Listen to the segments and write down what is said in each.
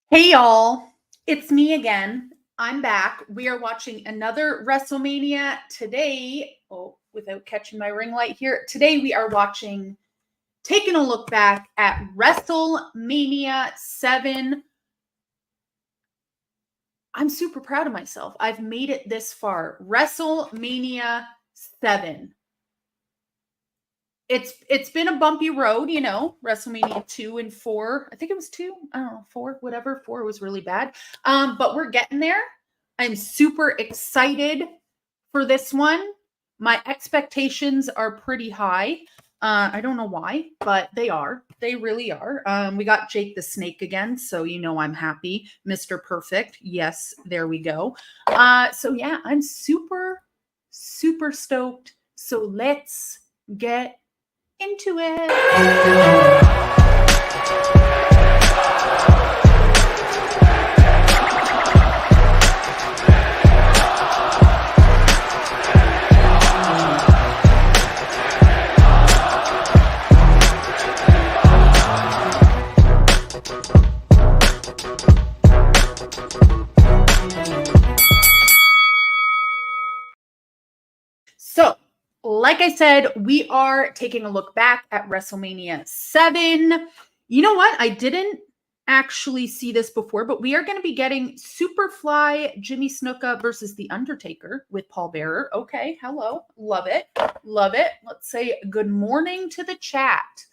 Hey y'all, it's me again. I'm back. We are watching another Wrestlemania today. Oh, without catching my ring light here. Today we are taking a look back at Wrestlemania 7. I'm super proud of myself. I've made it this far. Wrestlemania 7. It's been a bumpy road, WrestleMania 2 and 4. I think it was 2. I don't know, 4, whatever. 4 was really bad. But we're getting there. I'm super excited for this one. My expectations are pretty high. I don't know why, but they are. They really are. We got Jake the Snake again, so I'm happy. Mr. Perfect. Yes, there we go. So yeah, I'm super, super stoked. So let's get into it. So, like I said, we are taking a look back at WrestleMania 7. You know what? I didn't actually see this before, but we are going to be getting Superfly Jimmy Snuka versus The Undertaker with Paul Bearer. Okay, hello. Love it. Love it. Let's say good morning to the chat.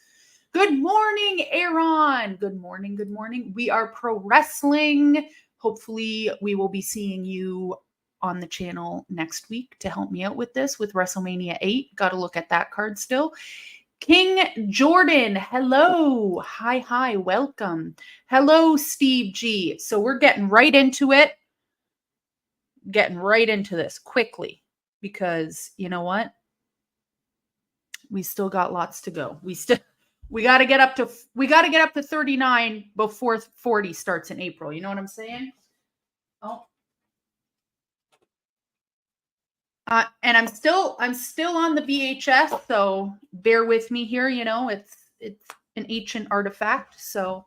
Good morning, Aaron. Good morning. Good morning. We are pro wrestling. Hopefully, we will be seeing you on the channel next week to help me out with this with WrestleMania 8. Got to look at that card still. King Jordan, hello. Hi, welcome. Hello, Steve G. So we're getting right into it. Getting right into this quickly because you know what? We still got lots to go. We got to get up to 39 before 40 starts in April. You know what I'm saying? Oh. And I'm still on the VHS, so bear with me here. It's an ancient artifact, so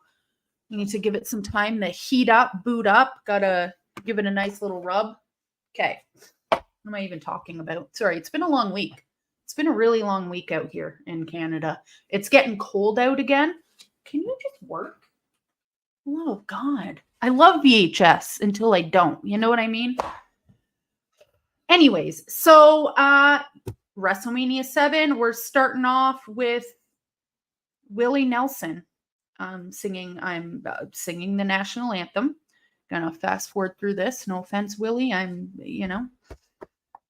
we need to give it some time to heat up, boot up. Gotta give it a nice little rub. Okay, what am I even talking about? Sorry, it's been a long week. It's been a really long week out here in Canada. It's getting cold out again. Can you just work? Oh God, I love VHS until I don't. You know what I mean? Anyways, so WrestleMania 7, we're starting off with Willie Nelson singing. I'm singing the national anthem. Gonna fast forward through this. No offense, Willie.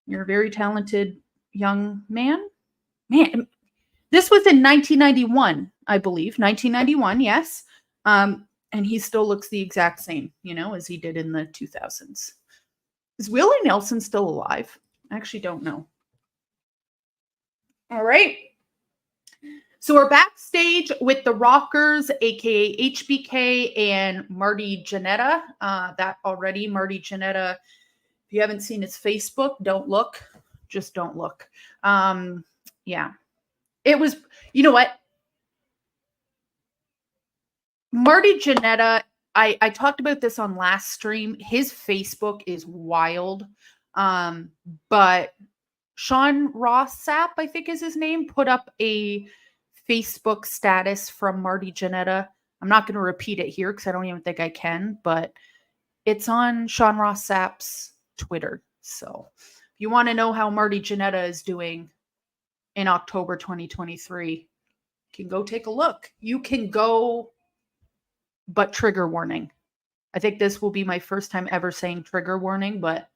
You're a very talented young man. Man, this was in 1991, I believe. 1991, yes. And he still looks the exact same, as he did in the 2000s. Is Willie Nelson still alive? I actually don't know. All right. So we're backstage with the Rockers, aka HBK and Marty Jannetty. That already, Marty Jannetty. If you haven't seen his Facebook, don't look. Just don't look. Yeah. It was, you know what? Marty Jannetty, I talked about this on last stream. His Facebook is wild. But Sean Ross Sapp, I think is his name, put up a Facebook status from Marty Jannetty. I'm not going to repeat it here because I don't even think I can, but it's on Sean Ross Sapp's Twitter. So if you want to know how Marty Jannetty is doing in October 2023, you can go take a look. You can go, but trigger warning. I think this will be my first time ever saying trigger warning, but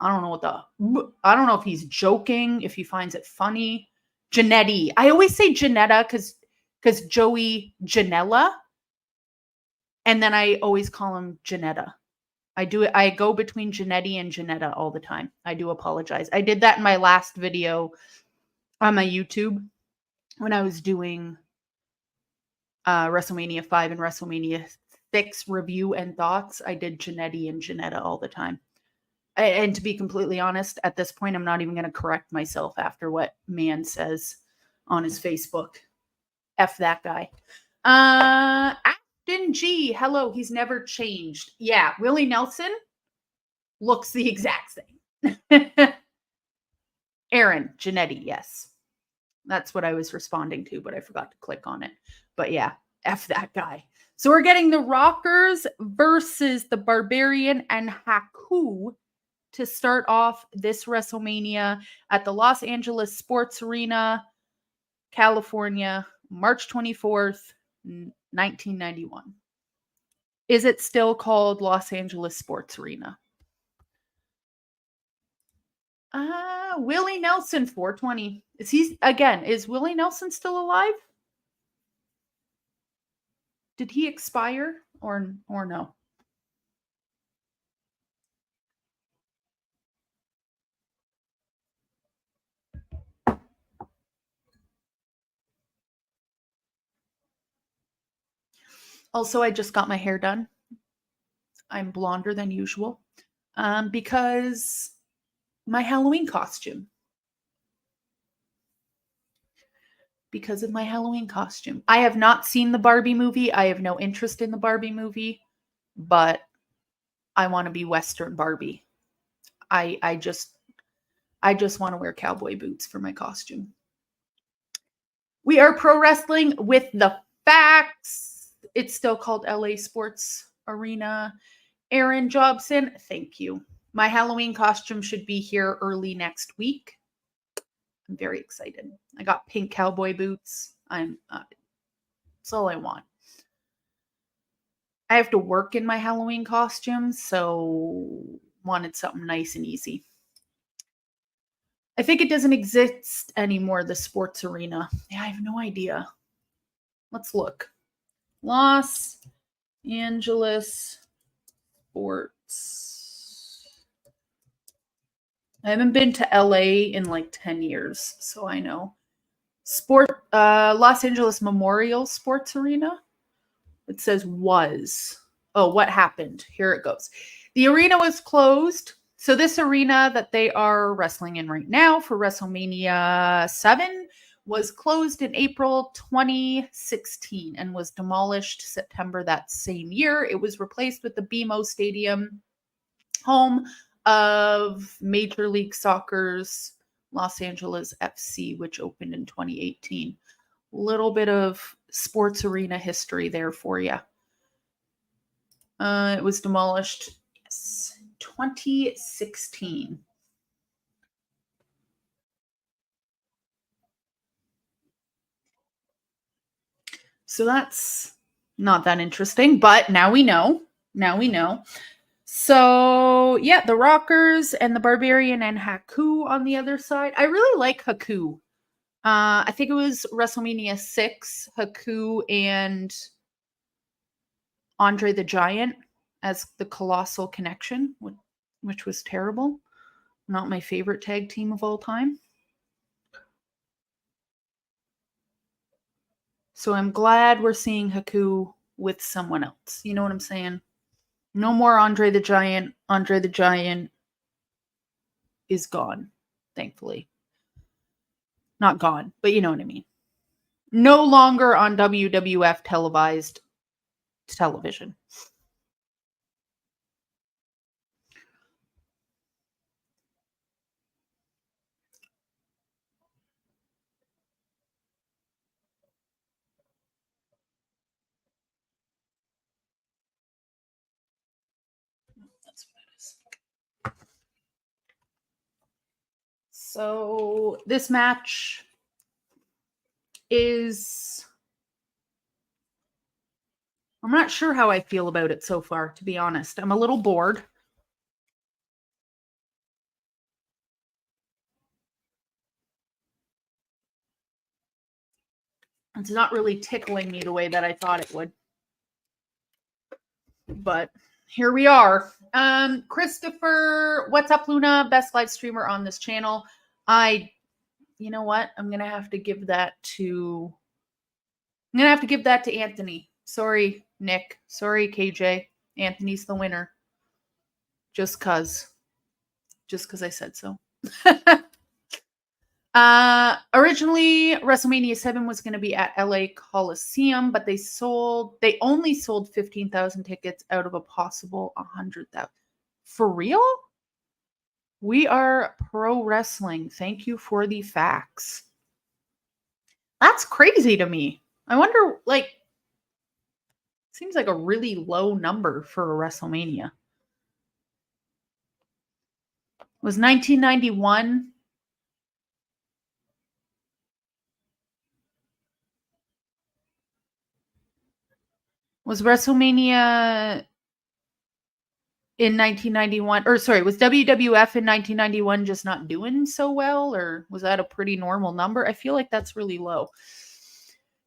I don't know if he's joking, if he finds it funny. Jannetty. I always say Jannetta because Joey Janela. And then I always call him Jannetta. I go between Jannetty and Jannetta all the time. I do apologize. I did that in my last video on my YouTube when I was doing WrestleMania 5 and WrestleMania 6 review and thoughts. I did Jannetty and Jannetta all the time. And to be completely honest, at this point, I'm not even going to correct myself after what man says on his Facebook. F that guy. Captain G, hello, he's never changed. Yeah, Willie Nelson looks the exact same. Aaron, Janetti, yes. That's what I was responding to, but I forgot to click on it. But yeah, F that guy. So we're getting the Rockers versus the Barbarian and Haku to start off this WrestleMania at the Los Angeles Sports Arena, California, March 24th, 1991. Is it still called Los Angeles Sports Arena? Willie Nelson, 420. Is Willie Nelson still alive? Did he expire or no? Also, I just got my hair done. I'm blonder than usual because my Halloween costume. Because of my Halloween costume. I have not seen the Barbie movie. I have no interest in the Barbie movie, but I want to be Western Barbie. I just want to wear cowboy boots for my costume. We are pro wrestling with the facts. It's still called LA Sports Arena. Aaron Jobson, thank you. My Halloween costume should be here early next week. I'm very excited. I got pink cowboy boots. That's all I want. I have to work in my Halloween costume, so wanted something nice and easy. I think it doesn't exist anymore, the sports arena. Yeah, I have no idea. Let's look. Los Angeles Sports. I haven't been to LA in like 10 years, so I know. Los Angeles Memorial Sports Arena. It says was. Oh, what happened? Here it goes. The arena was closed. So this arena that they are wrestling in right now for WrestleMania VII was closed in April 2016 and was demolished September that same year. It was replaced with the BMO Stadium, home of Major League Soccer's Los Angeles FC, which opened in 2018. Little bit of sports arena history there for you. It was demolished, yes, 2016. So that's not that interesting, but now we know. Now we know. So, yeah, the Rockers and the Barbarian and Haku on the other side. I really like Haku. I think it was WrestleMania 6, Haku and Andre the Giant as the Colossal Connection, which was terrible. Not my favorite tag team of all time. So I'm glad we're seeing Haku with someone else. You know what I'm saying? No more Andre the Giant. Andre the Giant is gone, thankfully. Not gone, but you know what I mean. No longer on WWF televised television. That's what it is. So this match is, I'm not sure how I feel about it so far, to be honest. I'm a little bored. It's not really tickling me the way that I thought it would. But here we are. Christopher, what's up, Luna? Best live streamer on this channel. You know what? I'm gonna have to give that to Anthony. Sorry, Nick. Sorry, KJ. Anthony's the winner. Just cause I said so. Originally WrestleMania 7 was going to be at LA Coliseum, but they only sold 15,000 tickets out of a possible 100,000. For real? We are pro wrestling. Thank you for the facts. That's crazy to me. I wonder, like, seems like a really low number for a WrestleMania. Was 1991? Was WrestleMania in 1991, or sorry, was WWF in 1991 just not doing so well, or was that a pretty normal number? I feel like that's really low.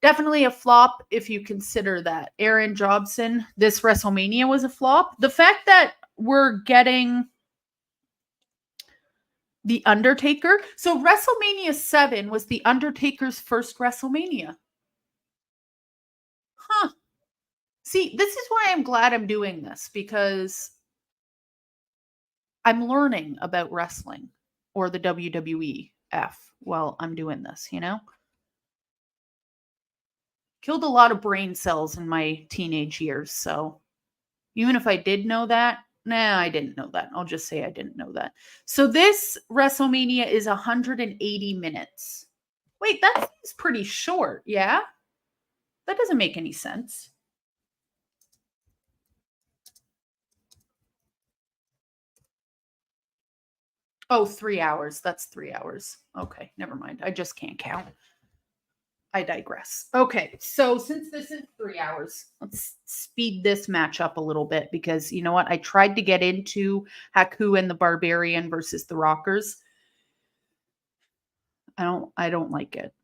Definitely a flop if you consider that. Aaron Jobson, this WrestleMania was a flop. The fact that we're getting the Undertaker. So WrestleMania 7 was the Undertaker's first WrestleMania. Huh. See, this is why I'm glad I'm doing this, because I'm learning about wrestling or the WWEF while I'm doing this, you know? Killed a lot of brain cells in my teenage years, so even if I did know that, nah, I didn't know that. I'll just say I didn't know that. So this WrestleMania is 180 minutes. Wait, that seems pretty short, yeah? That doesn't make any sense. Oh, 3 hours. That's 3 hours. Okay, never mind. I just can't count. I digress. Okay, so since this is 3 hours, let's speed this match up a little bit, because you know what? I tried to get into Haku and the Barbarian versus the Rockers. I don't like it.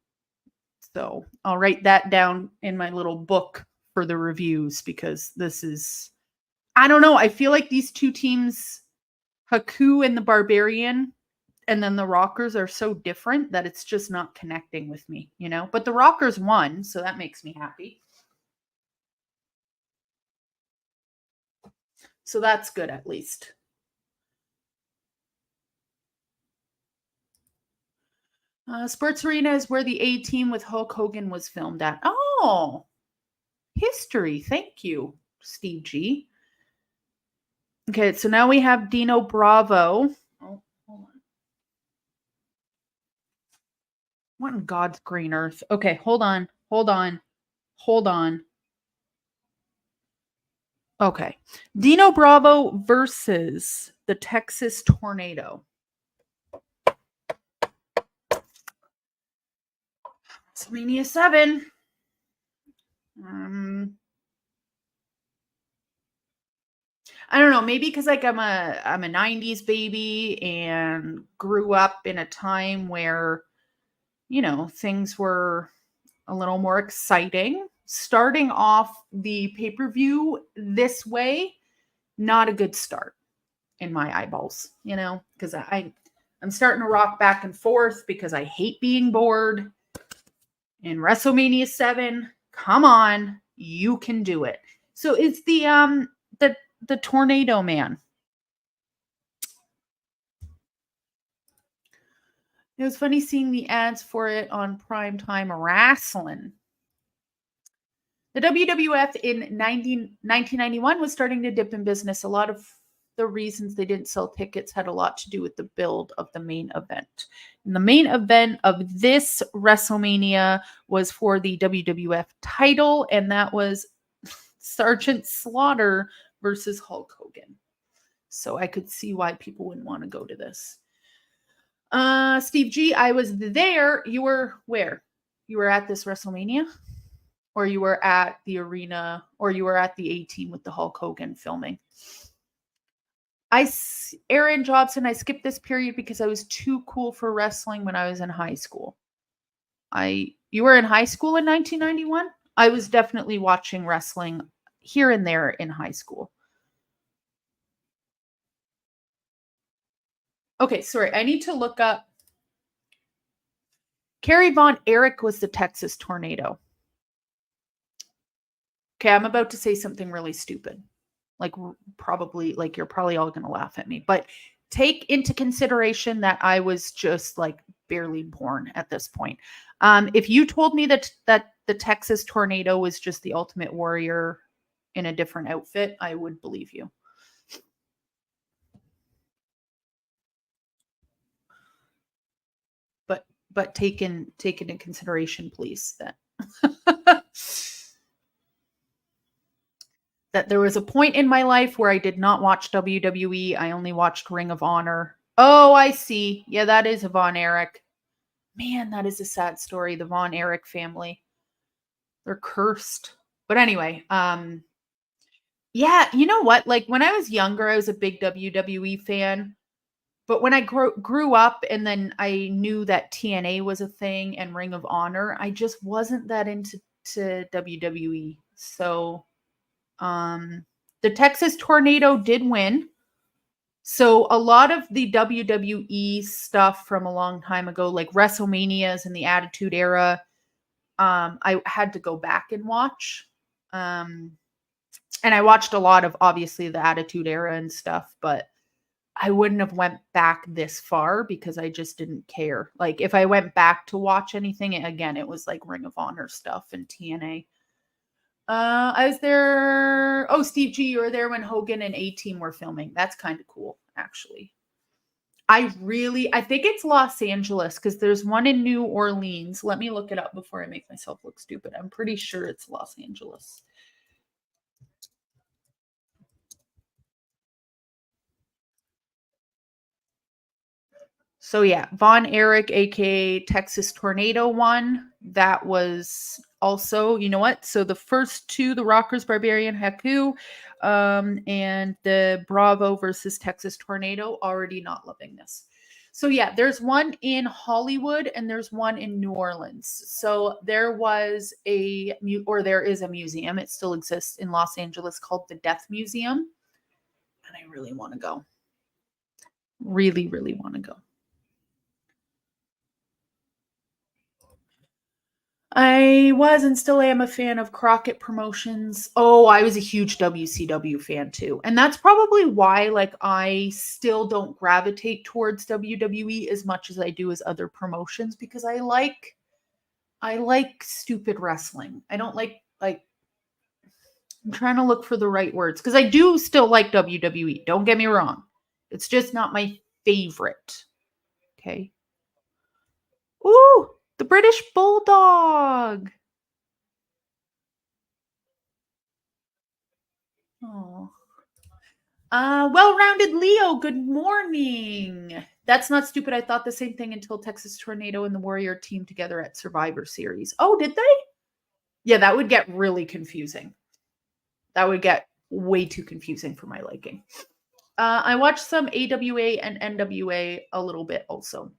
So I'll write that down in my little book for the reviews, because this is, I don't know. I feel like these two teams, Haku and the Barbarian, and then the Rockers, are so different that it's just not connecting with me, you know? But the Rockers won, so that makes me happy. So that's good, at least. Sports Arena is where the A Team with Hulk Hogan was filmed at. Oh, history. Thank you, Steve G. Okay, so now we have Dino Bravo. Oh, hold on. What in God's green earth? Okay, hold on. Okay. Dino Bravo versus the Texas Tornado. WrestleMania 7. I don't know, maybe because like I'm a 90s baby and grew up in a time where, you know, things were a little more exciting. Starting off the pay-per-view this way, not a good start in my eyeballs, you know, because I'm starting to rock back and forth because I hate being bored. In WrestleMania 7, come on, you can do it. So it's the Tornado Man. It was funny seeing the ads for it on Primetime Wrestling. The WWF in 1991 was starting to dip in business. A lot of the reasons they didn't sell tickets had a lot to do with the build of the main event. And the main event of this WrestleMania was for the WWF title, and that was Sergeant Slaughter versus Hulk Hogan. So I could see why people wouldn't want to go to this. Steve G, I was there. You were where? You were at this WrestleMania? Or you were at the arena, or you were at the A Team with the Hulk Hogan filming? Aaron Jobson, I skipped this period because I was too cool for wrestling when I was in high school. You were in high school in 1991? I was definitely watching wrestling here and there in high school. Okay, sorry. I need to look up. Kerry Von Erich was the Texas Tornado. Okay, I'm about to say something really stupid. Like you're probably all going to laugh at me. But take into consideration that I was just like barely born at this point. If you told me that the Texas Tornado was just the Ultimate Warrior in a different outfit, I would believe you. But take into consideration, please, that that there was a point in my life where I did not watch WWE. I only watched Ring of Honor. Oh, I see. Yeah, that is a Von Erich. Man, that is a sad story. The Von Erich family. They're cursed. But anyway, yeah, you know what? Like when I was younger, I was a big WWE fan. But when I grew up and then I knew that TNA was a thing and Ring of Honor, I just wasn't that into WWE. So the Texas Tornado did win. So a lot of the WWE stuff from a long time ago, like WrestleManias and the Attitude Era, I had to go back and watch. And I watched a lot of obviously the Attitude Era and stuff, but I wouldn't have went back this far because I just didn't care. Like if I went back to watch anything, again, it was like Ring of Honor stuff and TNA. I was there. Oh, Steve G, you were there when Hogan and A-Team were filming. That's kind of cool, actually. I think it's Los Angeles because there's one in New Orleans. Let me look it up before I make myself look stupid. I'm pretty sure it's Los Angeles. So yeah, Von Erich, aka Texas Tornado, won. That was also, you know what? So the first two, the Rockers, Barbarian, Haku, and the Bravo versus Texas Tornado, already not loving this. So yeah, there's one in Hollywood and there's one in New Orleans. So there is a museum. It still exists in Los Angeles called the Death Museum, and I really want to go. Really, really want to go. I was and still am a fan of Crockett Promotions. Oh, I was a huge WCW fan too. And that's probably why like I still don't gravitate towards WWE as much as I do as other promotions because I like stupid wrestling. I don't like I'm trying to look for the right words because I do still like WWE. Don't get me wrong. It's just not my favorite. Okay. Ooh, the British Bulldog. Oh. Well-rounded Leo, good morning. That's not stupid. I thought the same thing until Texas Tornado and the Warrior teamed together at Survivor Series. Oh, did they? Yeah, that would get really confusing. That would get way too confusing for my liking. I watched some AWA and NWA a little bit also.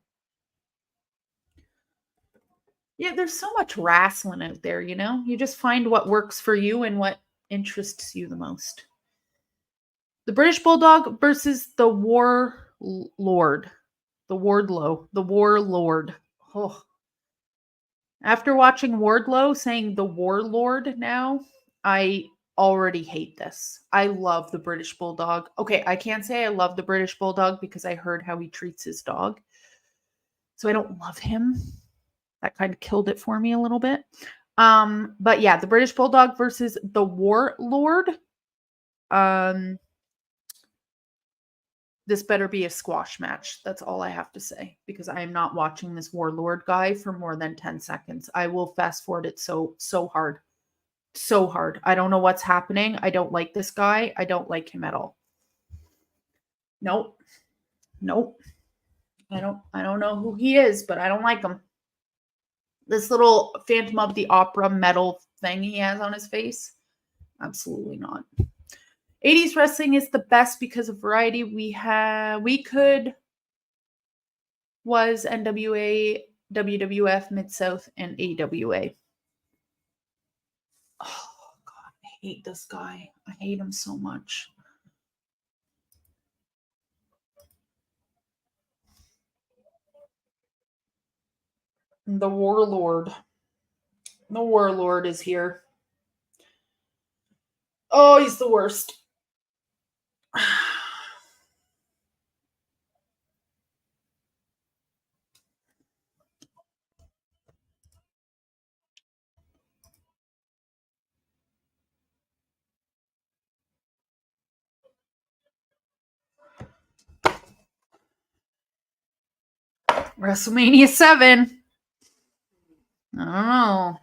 Yeah, there's so much wrestling out there, you know? You just find what works for you and what interests you the most. The British Bulldog versus the Warlord. The Warlord. Oh. After watching Wardlow saying the Warlord now, I already hate this. I love the British Bulldog. Okay, I can't say I love the British Bulldog because I heard how he treats his dog. So I don't love him. That kind of killed it for me a little bit. But yeah, the British Bulldog versus the Warlord. This better be a squash match. That's all I have to say because I am not watching this Warlord guy for more than 10 seconds. I will fast forward it so hard. So hard. I don't know what's happening. I don't like this guy. I don't like him at all. Nope. Nope. I don't know who he is, but I don't like him. This little Phantom of the Opera metal thing he has on his face. Absolutely not. 80s wrestling is the best because of variety. We could was NWA, WWF, Mid-South, and AWA. Oh, God, I hate this guy. I hate him so much. The Warlord. The Warlord is here. Oh, he's the worst. WrestleMania 7. I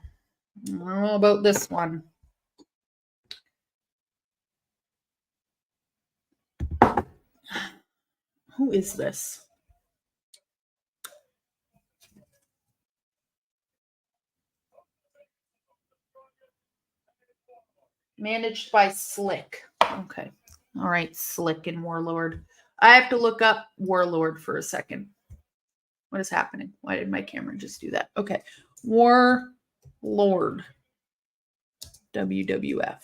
don't know about this one. Who is this? Managed by Slick. Okay. All right, Slick and Warlord. I have to look up Warlord for a second. What is happening? Why did my camera just do that? Okay. Warlord. WWF.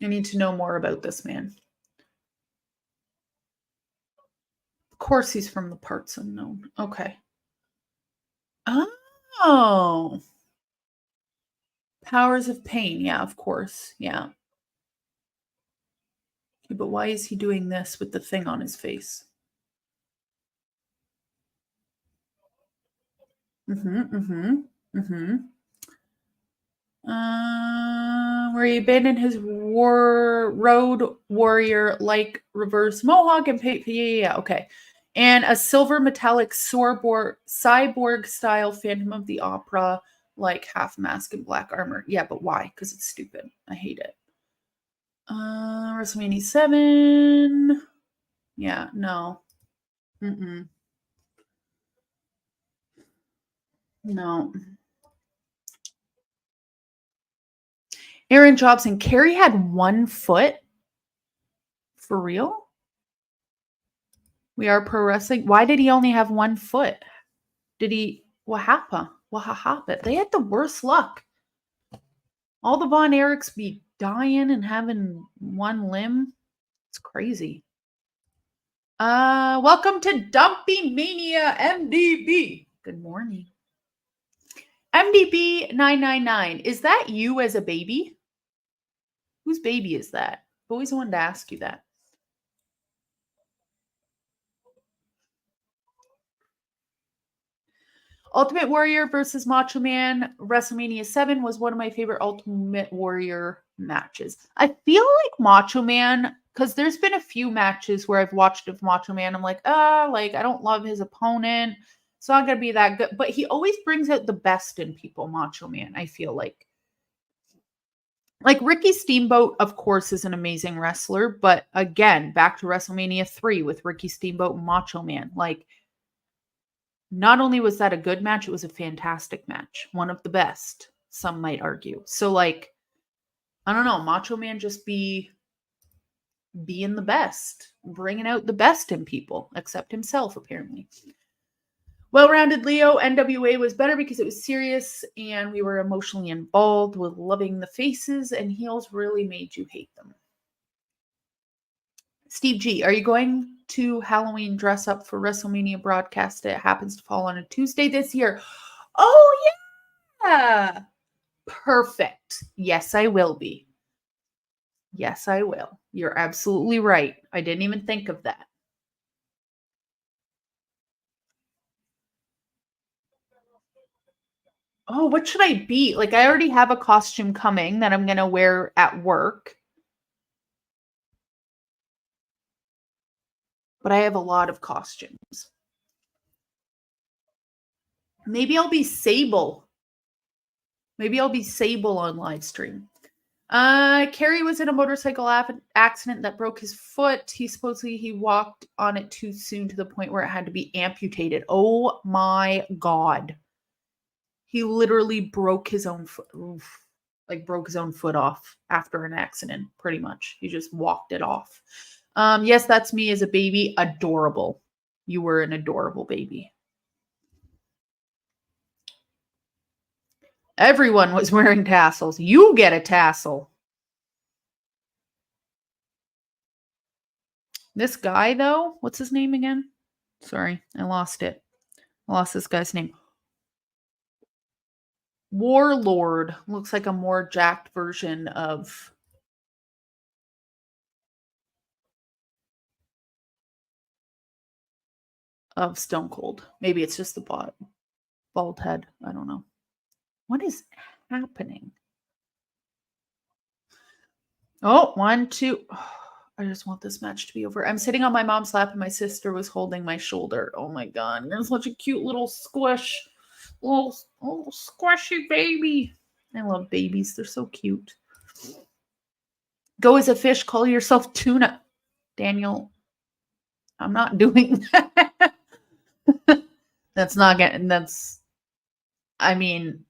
I need to know more about this man. Of course, he's from the parts unknown. Okay. Oh. Powers of Pain. Yeah, of course. Yeah. Okay, but why is he doing this with the thing on his face? Where he abandoned his road warrior like reverse mohawk and yeah, okay. And a silver metallic cyborg style Phantom of the Opera, like half mask and black armor. Yeah, but why? Because it's stupid. I hate it. WrestleMania 7. Yeah, no. No. Aaron Jobson. Kerry had 1 foot? For real? We Are Pro Wrestling. Why did he only have 1 foot? Did he? What happened? What happened? They had the worst luck. All the Von Erichs be dying and having 1 limb. It's crazy. Welcome to Dumpy Mania MDB. Good morning. MDB 999. Is that you as a baby? Whose baby is that? I've always wanted to ask you that. Ultimate Warrior versus Macho Man WrestleMania 7 was one of my favorite Ultimate Warrior matches. I feel like Macho Man, because there's been a few matches where I've watched of Macho Man. I'm like, I don't love his opponent. It's not going to be that good. But he always brings out the best in people, Macho Man, I feel like. Like Ricky Steamboat, of course, is an amazing wrestler. But again, back to WrestleMania 3 with Ricky Steamboat and Macho Man. Like, not only was that a good match, it was a fantastic match. One of the best, some might argue. So, like, I don't know, Macho Man just being the best, bringing out the best in people, except himself, apparently. Well-rounded Leo, NWA was better because it was serious and we were emotionally involved with loving the faces, and heels really made you hate them. Steve G, are you going to Halloween dress up for WrestleMania broadcast? It happens to fall on a Tuesday this year. Oh, yeah. Perfect. Yes, I will be. Yes, I will. You're absolutely right. I didn't even think of that. Oh, what should I be? Like, I already have a costume coming that I'm going to wear at work. But I have a lot of costumes. Maybe I'll be Sable. Maybe I'll be Sable on live stream. Kerry was in a motorcycle accident that broke his foot. He walked on it too soon to the point where it had to be amputated. Oh my God. He literally broke his own foot. Broke his own foot off after an accident, pretty much. He just walked it off. Yes, that's me as a baby. Adorable. You were an adorable baby. Everyone was wearing tassels. You get a tassel. This guy, though, what's his name again? Sorry, I lost it. I lost this guy's name. Warlord. Looks like a more jacked version of... of Stone Cold. Maybe it's just the bald head. I don't know. What is happening? Oh, 1, 2. Oh, I just want this match to be over. I'm sitting on my mom's lap and my sister was holding my shoulder. Oh my God. You're such a cute little squish. Little squishy baby. I love babies. They're so cute. Go as a fish. Call yourself tuna. Daniel, I'm not doing that. I mean,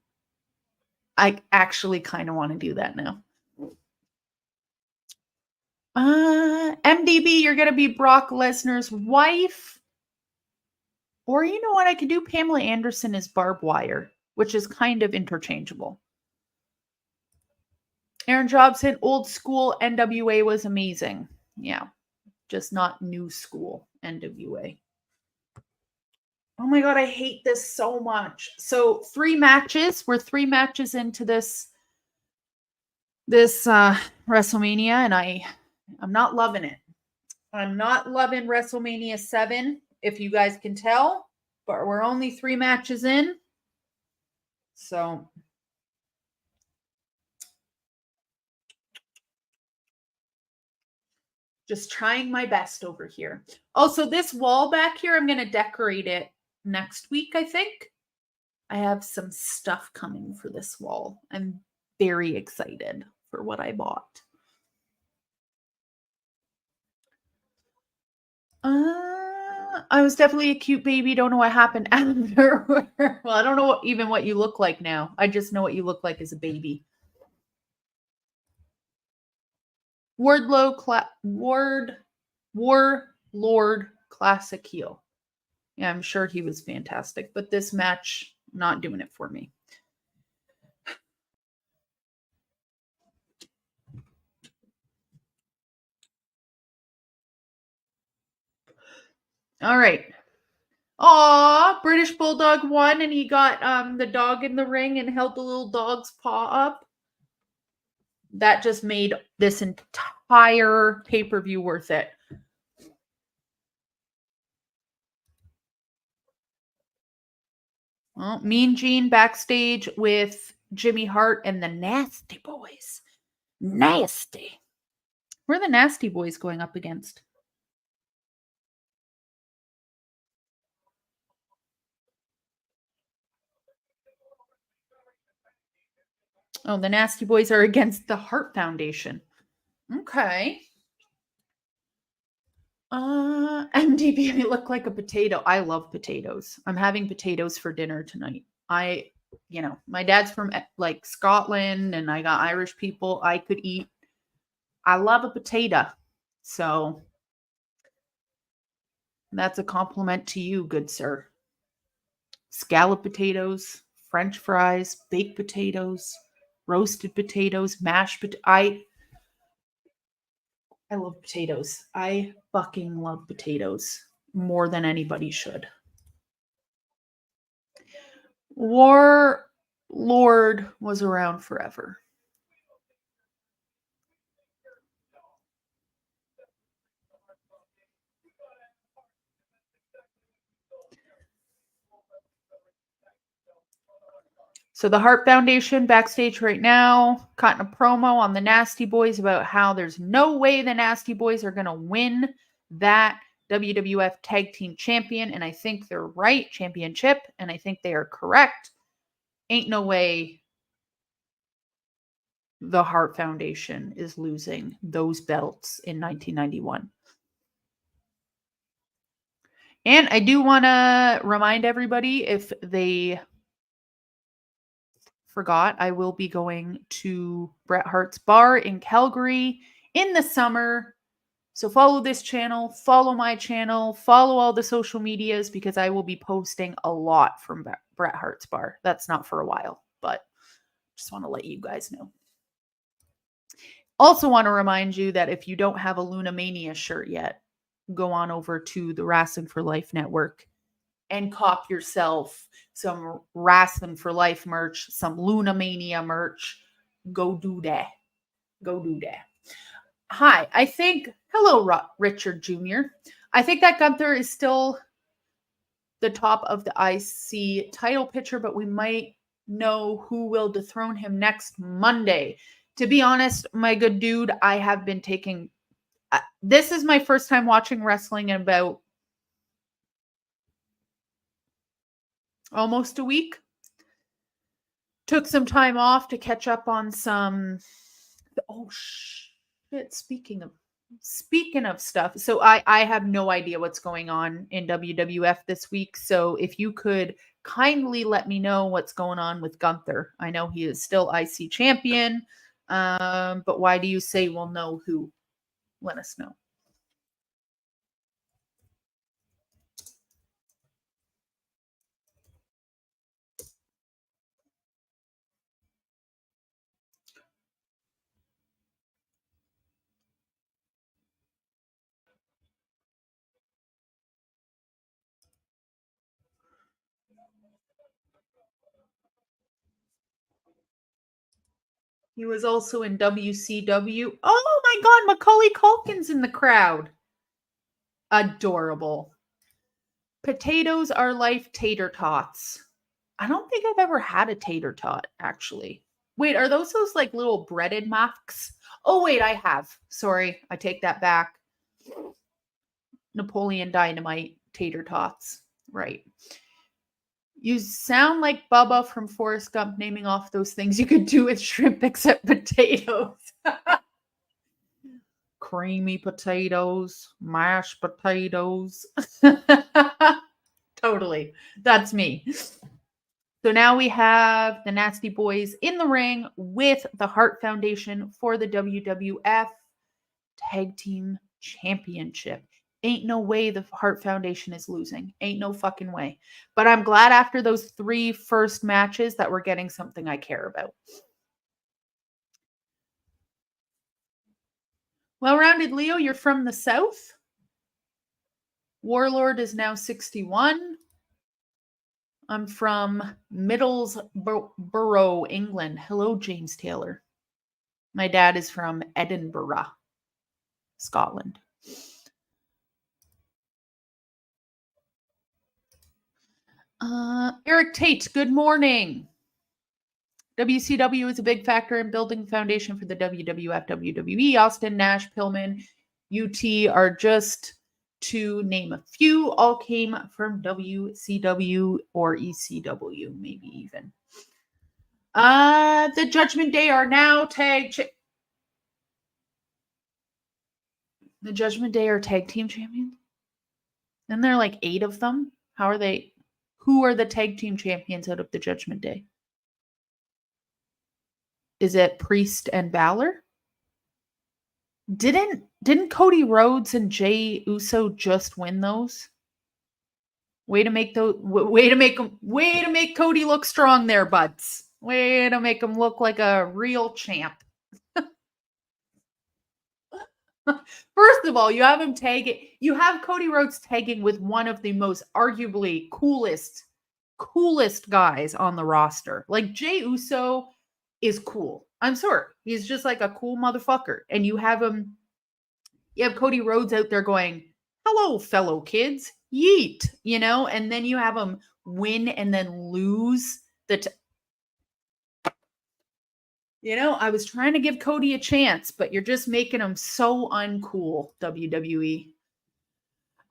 I actually kind of want to do that now. MDB, you're going to be Brock Lesnar's wife. Or you know what? I could do Pamela Anderson as Barbed Wire, which is kind of interchangeable. Aaron Jobson, old school NWA was amazing. Yeah, just not new school NWA. Oh my God, I hate this so much. So 3 matches. We're 3 matches into this WrestleMania, and I'm not loving it. I'm not loving WrestleMania 7, if you guys can tell, but we're only 3 matches in. So just trying my best over here. Also, this wall back here, I'm going to decorate it next week, I think. I have some stuff coming for this wall. I'm very excited for what I bought. I was definitely a cute baby. Don't know what happened after. Well, I don't know even what you look like now. I just know what you look like as a baby. Warlord classic heel. Yeah, I'm sure he was fantastic, but this match, not doing it for me. All right. Aw, British Bulldog won, and he got the dog in the ring and held the little dog's paw up. That just made this entire pay-per-view worth it. Well, Mean Gene backstage with Jimmy Hart and the Nasty Boys. Nasty. Who are the Nasty Boys going up against? Oh, the Nasty Boys are against the Hart Foundation. Okay. MDB, I look like a potato. I love potatoes. I'm having potatoes for dinner tonight. My dad's from like Scotland and I got Irish people. I love a potato. So that's a compliment to you, good sir. Scallop potatoes, French fries, baked potatoes, roasted potatoes, mashed potatoes. I love potatoes. I fucking love potatoes more than anybody should. Warlord was around forever. So the Hart Foundation backstage right now, cutting a promo on the Nasty Boys about how there's no way the Nasty Boys are going to win that WWF Tag Team Champion. And I think they're right, championship. And I think they are correct. Ain't no way the Hart Foundation is losing those belts in 1991. And I do want to remind everybody, if they forgot, I will be going to Bret Hart's bar in Calgary in the summer. So follow this channel, follow my channel, follow all the social medias because I will be posting a lot from Bret Hart's bar. That's not for a while, but just want to let you guys know. Also want to remind you that if you don't have a Lunamania shirt yet, go on over to the Wrestling for Life Network and cop yourself some Wrestling for Life merch, some Lunamania merch. Go do that. Go do that. Hi, hello, Richard Jr. I think that Gunther is still the top of the IC title picture, but we might know who will dethrone him next Monday. To be honest, my good dude, I have been taking this is my first time watching wrestling in about almost a week. Took some time off to catch up on some shit, speaking of stuff. So I have no idea what's going on in WWF this week. So if you could kindly let me know what's going on with Gunther. I know he is still IC champion. But why do you say we'll know who? Let us know. He was also in WCW. Oh my God, Macaulay Culkin's in the crowd. Adorable. Potatoes are life tater tots. I don't think I've ever had a tater tot, actually. Wait, are those like little breaded muffs? Oh, wait, I have. Sorry, I take that back. Napoleon Dynamite tater tots. Right. You sound like Bubba from Forrest Gump naming off those things you could do with shrimp except potatoes. Creamy potatoes, mashed potatoes. Totally. That's me. So now we have the Nasty Boys in the ring with the Hart Foundation for the WWF Tag Team Championship. Ain't no way the Hart Foundation is losing. Ain't no fucking way. But I'm glad after those 3 first matches that we're getting something I care about. Well-rounded Leo, you're from the South. Warlord is now 61. I'm from Middlesbrough, England. Hello, James Taylor. My dad is from Edinburgh, Scotland. Eric Tate, good morning. WCW is a big factor in building the foundation for the WWF, WWE. Austin, Nash, Pillman, UT are just to name a few. All came from WCW or ECW, maybe even. The Judgment Day are now tag the Judgment Day are tag team champions. And there are like 8 of them. How are they? Who are the tag team champions out of the Judgment Day? Is it Priest and Balor? Didn't Cody Rhodes and Jey Uso just win those? Way to make Cody look strong there, buds. Way to make him look like a real champ. First of all, you have Cody Rhodes tagging with one of the most arguably coolest guys on the roster. Like Jey Uso is cool. I'm sorry. He's just like a cool motherfucker. And you have Cody Rhodes out there going, hello, fellow kids, yeet, and then you have him win and then lose I was trying to give Cody a chance, but you're just making him so uncool, WWE.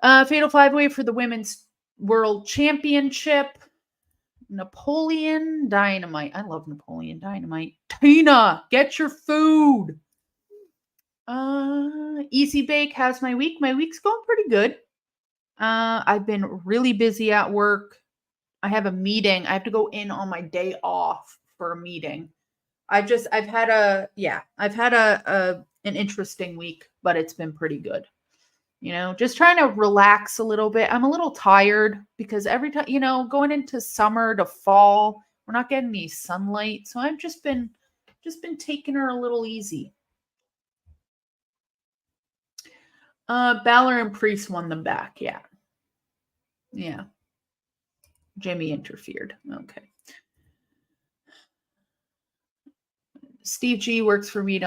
Fatal 5-Way for the Women's World Championship. Napoleon Dynamite. I love Napoleon Dynamite. Tina, get your food. Easy Bake has my week. My week's going pretty good. I've been really busy at work. I have a meeting. I have to go in on my day off for a meeting. I've had an interesting week, but it's been pretty good. Just trying to relax a little bit. I'm a little tired because every time, going into summer to fall, we're not getting any sunlight. So I've just been taking her a little easy. Balor and Priest won them back. Yeah. Yeah. Jimmy interfered. Okay. Steve G works for me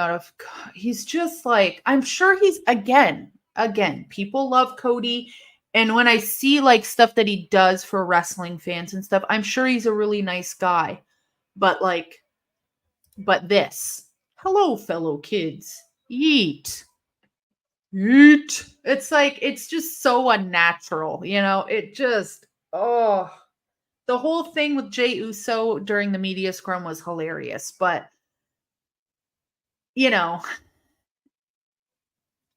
he's just like, I'm sure he's again, people love Cody And when I see like stuff that he does for wrestling fans and stuff, I'm sure he's a really nice guy. But like, but this, hello, fellow kids, eat, eat. It's like, it's just so unnatural, you know? It just, oh, the whole thing with Jey Uso during the media scrum was hilarious. But, you know,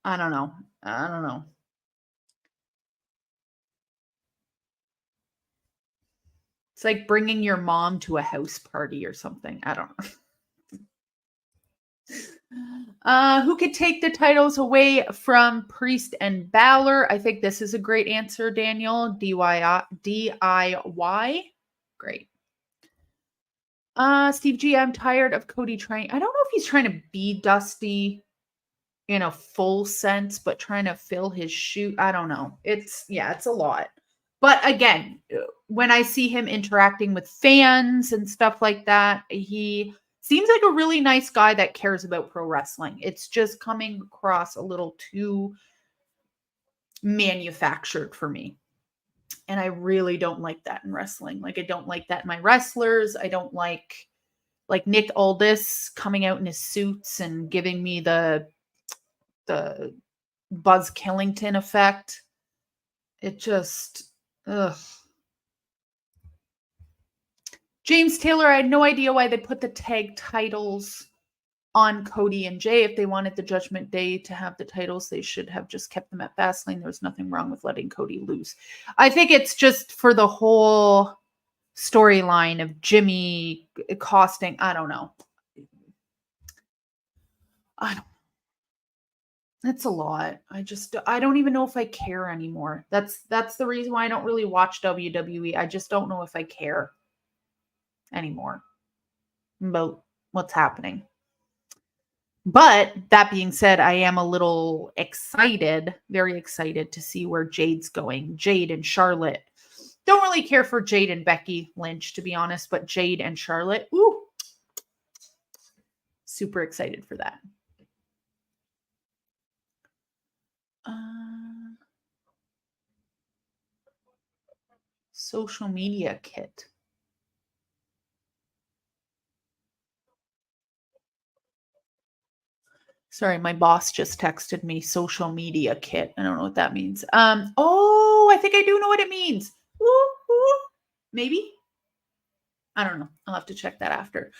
I don't know. I don't know. It's like bringing your mom to a house party or something. I don't know. Who could take the titles away from Priest and Balor? I think this is a great answer, Daniel. DIY. Great. Steve G, I'm tired of Cody trying. I don't know if he's trying to be Dusty in a full sense, but trying to fill his shoe. I don't know. It's a lot. But again, when I see him interacting with fans and stuff like that, he seems like a really nice guy that cares about pro wrestling. It's just coming across a little too manufactured for me. And I really don't like that in wrestling. Like, I don't like that in my wrestlers. I don't like Nick Aldis coming out in his suits and giving me the Buzz Killington effect. It just, ugh. James Taylor, I had no idea why they put the tag titles on Cody and Jay. If they wanted the Judgment Day to have the titles, they should have just kept them at Fastlane. There was nothing wrong with letting Cody lose. I think it's just for the whole storyline of Jimmy costing. I don't know. It's a lot. I don't even know if I care anymore. That's the reason why I don't really watch WWE. I just don't know if I care anymore about what's happening. But that being said, I am a little excited, very excited to see where Jade's going. Jade and Charlotte. Don't really care for Jade and Becky Lynch, to be honest, but Jade and Charlotte, ooh, super excited for that. Social media kit. Sorry, my boss just texted me social media kit. I don't know what that means. Oh, I think I do know what it means. Woo, woo. Maybe. I don't know. I'll have to check that after.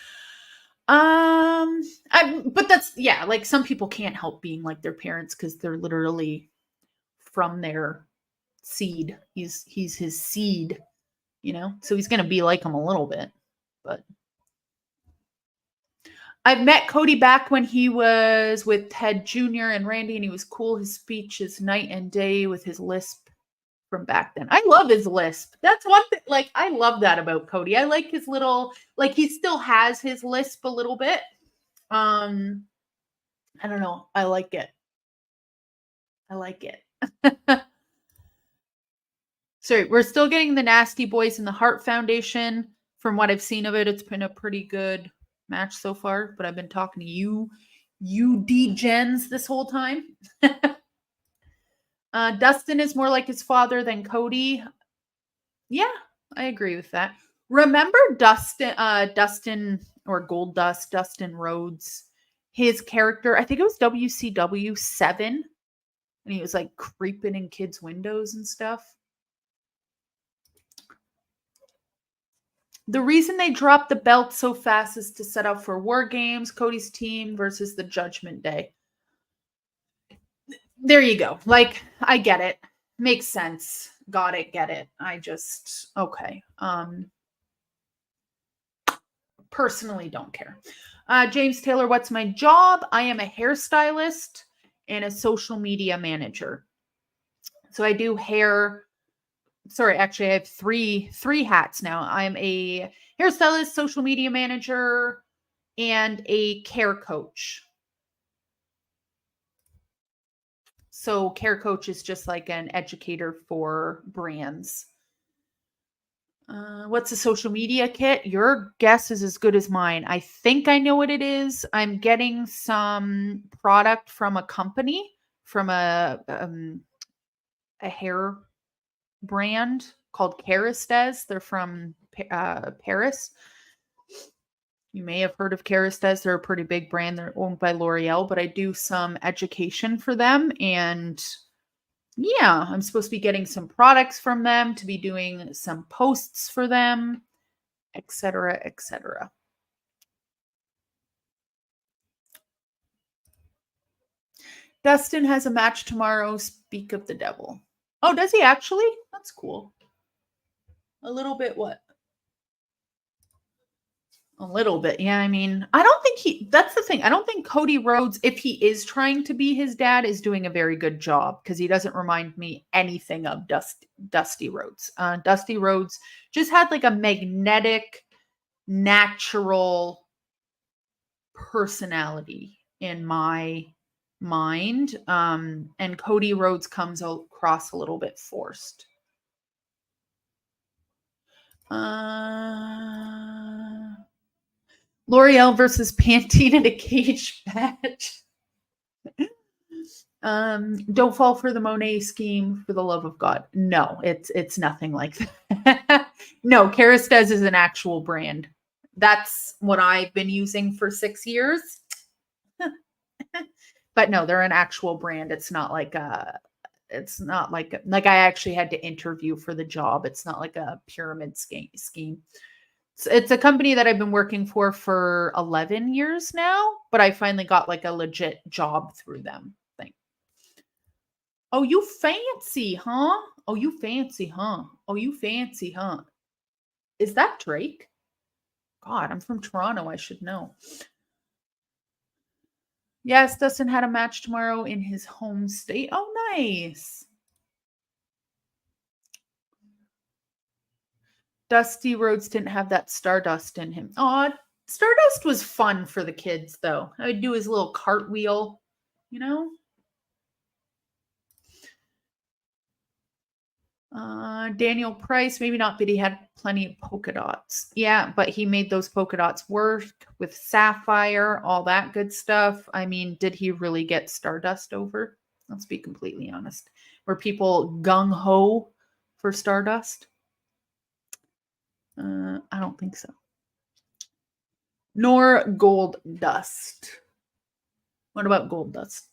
But that's, yeah, like some people can't help being like their parents because they're literally from their seed. He's his seed, you know? So he's gonna be like him a little bit. But I've met Cody back when he was with Ted Jr. and Randy, and he was cool. His speech is night and day with his lisp from back then. I love his lisp. That's one thing. Like, I love that about Cody. I like his little, like, he still has his lisp a little bit. I don't know. I like it. I like it. Sorry, we're still getting the Nasty Boys and the Hart Foundation. From what I've seen of it, it's been a pretty good match so far, but I've been talking to you degens this whole time. Dustin is more like his father than Cody. Yeah, I agree with that. Remember Dustin or Gold Dust, Dustin Rhodes, his character, I think it was WCW 7, and he was like creeping in kids' windows and stuff. The reason they dropped the belt so fast is to set up for War Games, Cody's team versus the Judgment Day. There you go. Like, I get it. Makes sense. Got it. Get it. I just, okay. Personally don't care. James Taylor, what's my job? I am a hairstylist and a social media manager. So I do hair. Sorry, actually, I have three hats now. I'm a hairstylist, social media manager, and a care coach. So care coach is just like an educator for brands. What's a social media kit? Your guess is as good as mine. I think I know what it is. I'm getting some product from a company, from a hair brand called Kerastase. They're from Paris. You may have heard of Kerastase. They're a pretty big brand. They're owned by L'Oreal, but I do some education for them. And yeah, I'm supposed to be getting some products from them, to be doing some posts for them, etc., etc. Dustin has a match tomorrow. Speak of the devil. Oh, does he actually? That's cool. A little bit what? A little bit. Yeah, I mean, I don't think that's the thing. I don't think Cody Rhodes, if he is trying to be his dad, is doing a very good job, because he doesn't remind me anything of Dusty Rhodes. Dusty Rhodes just had like a magnetic, natural personality in my mind. And Cody Rhodes comes across a little bit forced. L'Oreal versus Pantene in a cage match. Don't fall for the Monet scheme, for the love of God. No, it's nothing like that. No, Kerastase is an actual brand. That's what I've been using for 6 years. But no, they're an actual brand. It's not like I actually had to interview for the job. It's not like a pyramid scheme. It's a company that I've been working for 11 years now, but I finally got like a legit job through them. Oh, you fancy, huh? Oh, you fancy, huh? Oh, you fancy, huh? Is that Drake? God, I'm from Toronto. I should know. Yes, Dustin had a match tomorrow in his home state. Oh, nice. Dusty Rhodes didn't have that Stardust in him. Oh, Stardust was fun for the kids, though. I would do his little cartwheel, you know? Daniel Price, maybe not, but he had plenty of polka dots. Yeah, but he made those polka dots work with sapphire, all that good stuff. I mean, did he really get Stardust over? Let's be completely honest. Were people gung-ho for Stardust? I don't think so. Nor Gold Dust. What about Gold Dust?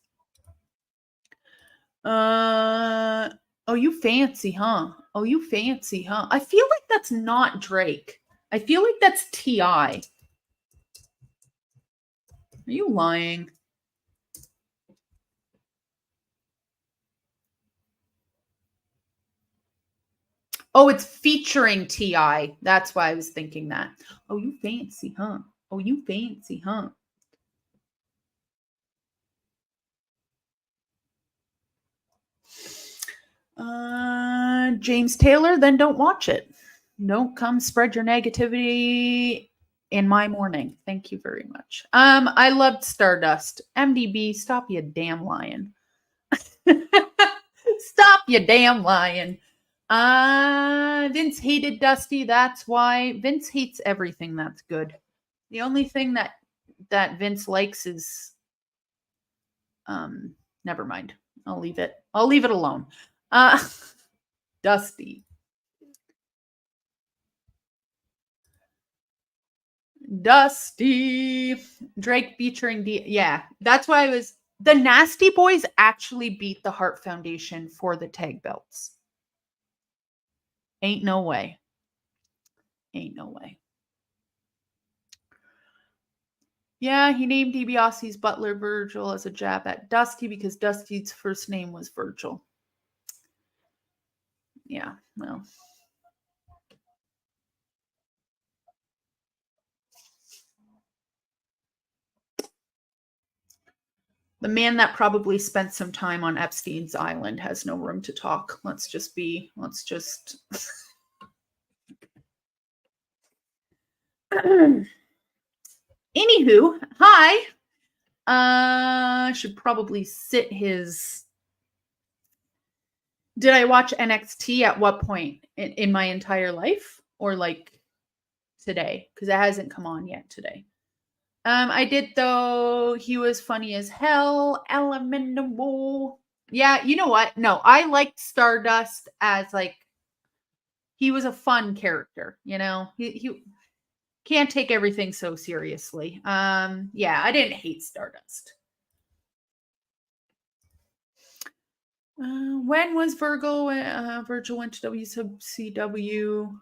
Oh, you fancy, huh? Oh, you fancy, huh? I feel like that's not Drake. I feel like that's T.I. Are you lying? Oh, it's featuring T.I. That's why I was thinking that. Oh, you fancy, huh? Oh, you fancy, huh? James Taylor, then don't watch it. Don't come spread your negativity in my morning. Thank you very much. I loved Stardust. MDB, stop you damn lying. Stop you damn lying. Vince hated Dusty. That's why Vince hates everything that's good. The only thing that Vince likes is never mind. I'll leave it alone. Dusty. Drake featuring yeah, that's why I was. The Nasty Boys actually beat the Hart Foundation for the tag belts. Ain't no way. Ain't no way. Yeah, he named DiBiase's butler Virgil as a jab at Dusty because Dusty's first name was Virgil. Yeah, well. The man that probably spent some time on Epstein's Island has no room to talk. Let's just. Anywho, hi. Should probably sit his. Did I watch NXT at what point in my entire life, or like today? Because it hasn't come on yet today. I did though. He was funny as hell. Elemental. Yeah, you know what? No, I liked Stardust as like he was a fun character, He can't take everything so seriously. Yeah, I didn't hate Stardust. When was Virgil went to WCW?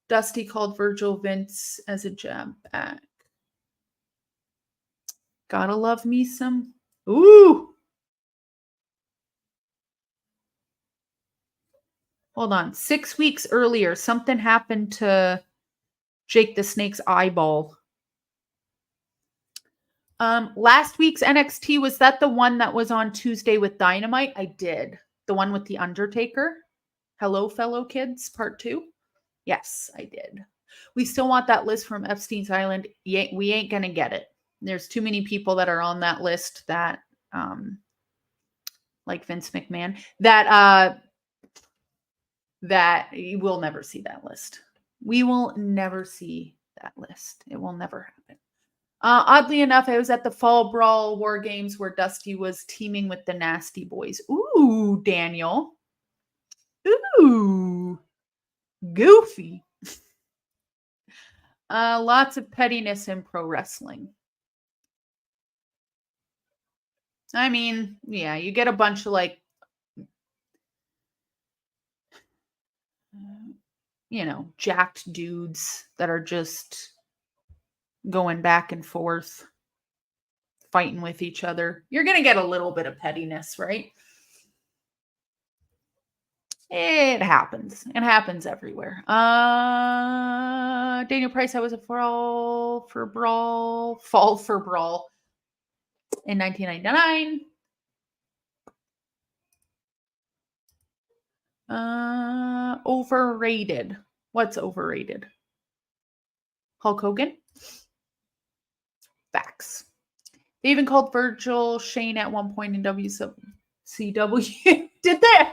Dusty called Virgil Vince as a jab back. Gotta love me some. Ooh. Hold on. 6 weeks earlier, something happened to Jake the Snake's eyeball. Last week's NXT, was that the one that was on Tuesday with Dynamite? I did. The one with the Undertaker. Hello, fellow kids, part 2. Yes, I did. We still want that list from Epstein's Island. We ain't gonna get it. There's too many people that are on that list that, like Vince McMahon, that you will never see that list. We will never see that list. It will never happen. Oddly enough, I was at the Fall Brawl War Games where Dusty was teaming with the Nasty Boys. Ooh, Daniel. Ooh, goofy. Lots of pettiness in pro wrestling. I mean, yeah, you get a bunch of jacked dudes that are just going back and forth, fighting with each other. You're going to get a little bit of pettiness, right? It happens. It happens everywhere. Daniel Price, I was a fall for brawl in 1999. Overrated. What's overrated? Hulk Hogan? Facts. They even called Virgil Shane at one point in WCW. Did they?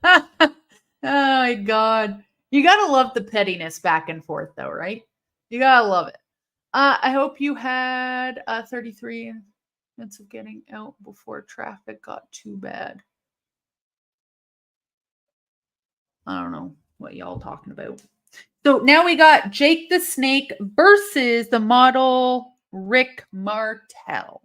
Oh my God. You gotta love the pettiness back and forth though, right? You gotta love it. I hope you had 33 minutes of getting out before traffic got too bad. I don't know what y'all talking about. So now we got Jake the Snake versus the model Rick Martel.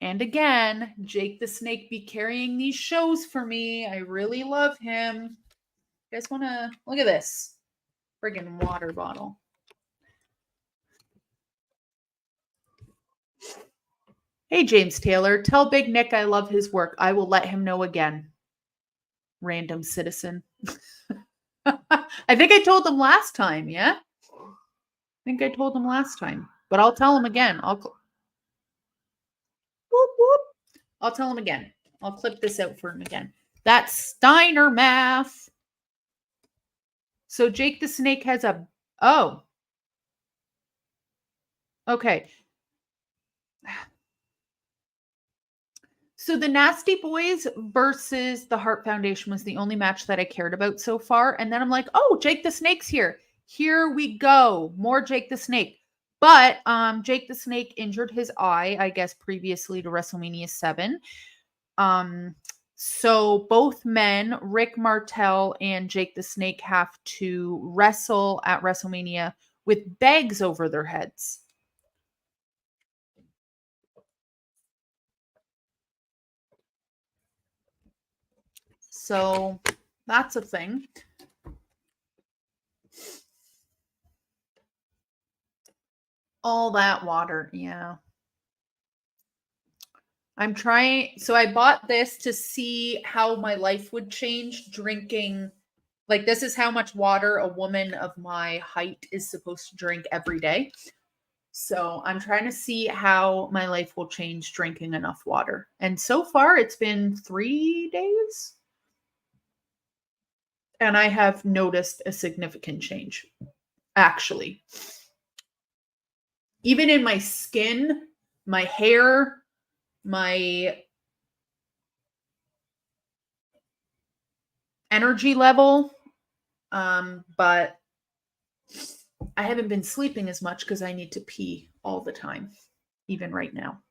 And again, Jake the Snake be carrying these shows for me. I really love him. You guys want to look at this friggin' water bottle? Hey, James Taylor, tell Big Nick I love his work. I will let him know again. Random citizen. I think I told him last time, yeah? I think I told him last time, but I'll tell him again. Whoop, whoop. I'll tell him again. I'll clip this out for him again. That's Steiner math. So Jake the Snake has a... Oh. Okay. So the Nasty Boys versus the Hart Foundation was the only match that I cared about so far. And then I'm like, oh, Jake the Snake's here. Here we go. More Jake the Snake. But Jake the Snake injured his eye, I guess, previously to WrestleMania VII. So both men, Rick Martel and Jake the Snake, have to wrestle at WrestleMania with bags over their heads. So that's a thing. All that water, yeah. I'm trying. So I bought this to see how my life would change drinking. Like, this is how much water a woman of my height is supposed to drink every day. So I'm trying to see how my life will change drinking enough water. And so far, it's been 3 days. And I have noticed a significant change, actually. Even in my skin, my hair, my energy level. But I haven't been sleeping as much because I need to pee all the time, even right now.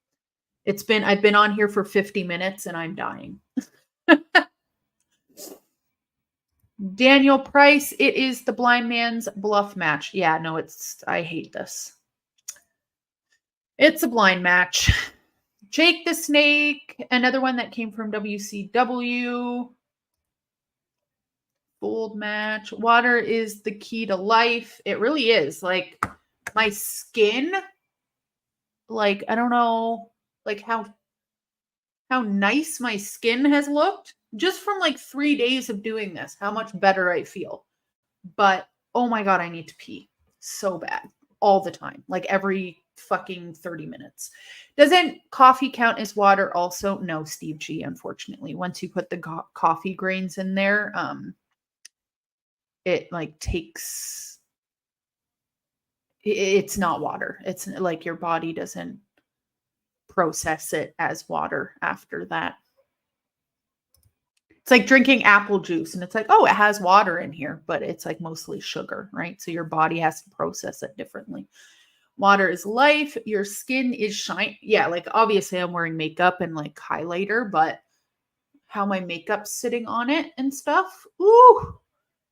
I've been on here for 50 minutes and I'm dying. Daniel Price, it is the blind man's bluff match. Yeah, no, I hate this. It's a blind match. Jake the Snake, another one that came from WCW. Bold match. Water is the key to life. It really is. Like, my skin, like, I don't know, like how nice my skin has looked just from like 3 days of doing this, how much better I feel. But oh my God, I need to pee so bad all the time, like every fucking 30 minutes. Doesn't coffee count as water also? No, Steve G, unfortunately. Once you put the coffee grains in there, it like takes, it's not water. It's like your body doesn't process it as water after that. It's like drinking apple juice and it's like, oh, it has water in here, but it's like mostly sugar, right? So your body has to process it differently. Water is life. Your skin is shine. Yeah, like obviously I'm wearing makeup and like highlighter, but how my makeup's sitting on it and stuff, ooh,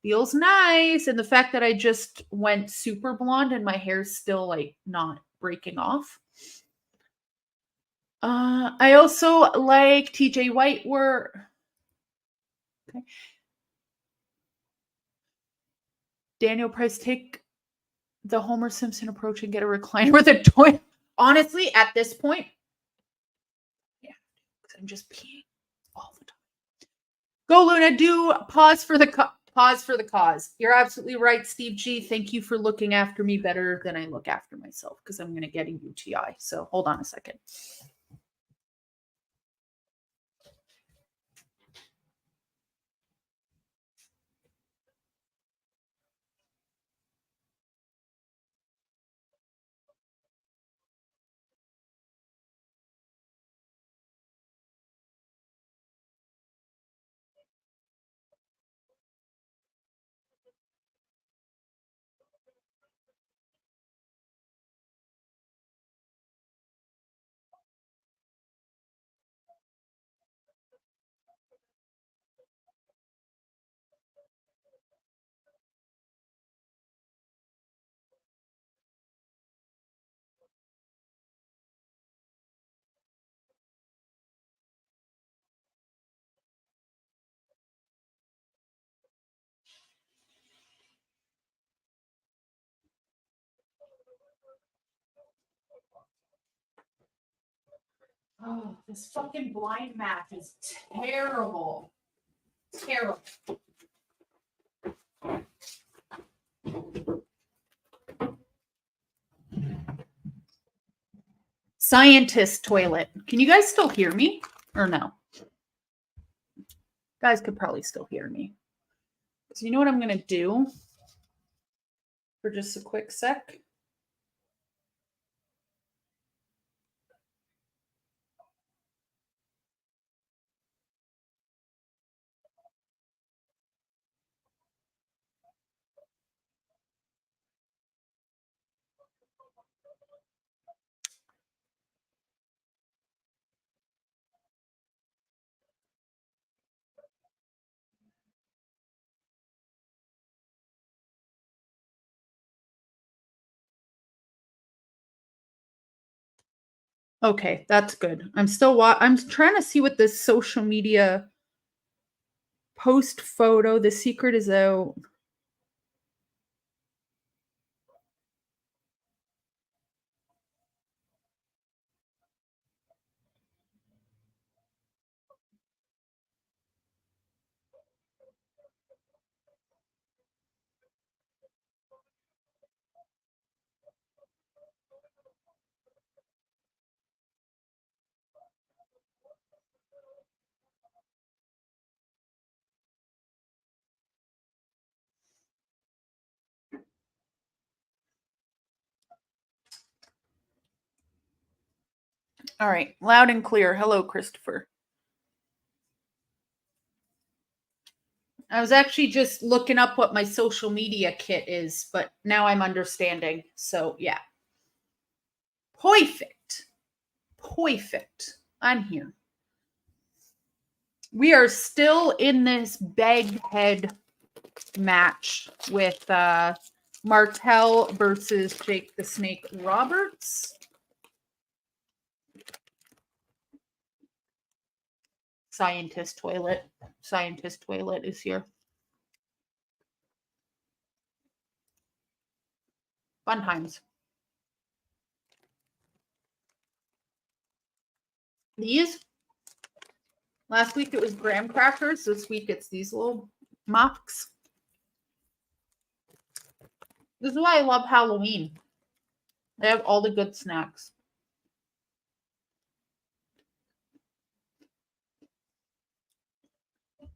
feels nice. And the fact that I just went super blonde and my hair's still like not breaking off. I also like TJ White. Okay. Daniel Price, take the Homer Simpson approach and get a recliner with a toy. Honestly, at this point, yeah, because I'm just peeing all the time. Go Luna, do pause for the cause. You're absolutely right, Steve G. Thank you for looking after me better than I look after myself because I'm going to get a UTI. So hold on a second. Oh, this fucking blind match is terrible. Terrible. Scientist toilet. Can you guys still hear me or no? Guys could probably still hear me. So you know what I'm going to do for just a quick sec? Okay, that's good. I'm trying to see what this social media post photo. The secret is out. All right, loud and clear. Hello, Christopher. I was actually just looking up what my social media kit is, but now I'm understanding. So, yeah. Perfect. Perfect. I'm here. We are still in this baghead match with Martel versus Jake the Snake Roberts. Scientist Toilet is here. Fun times. These, last week it was graham crackers. This week it's these little muffs. This is why I love Halloween. They have all the good snacks.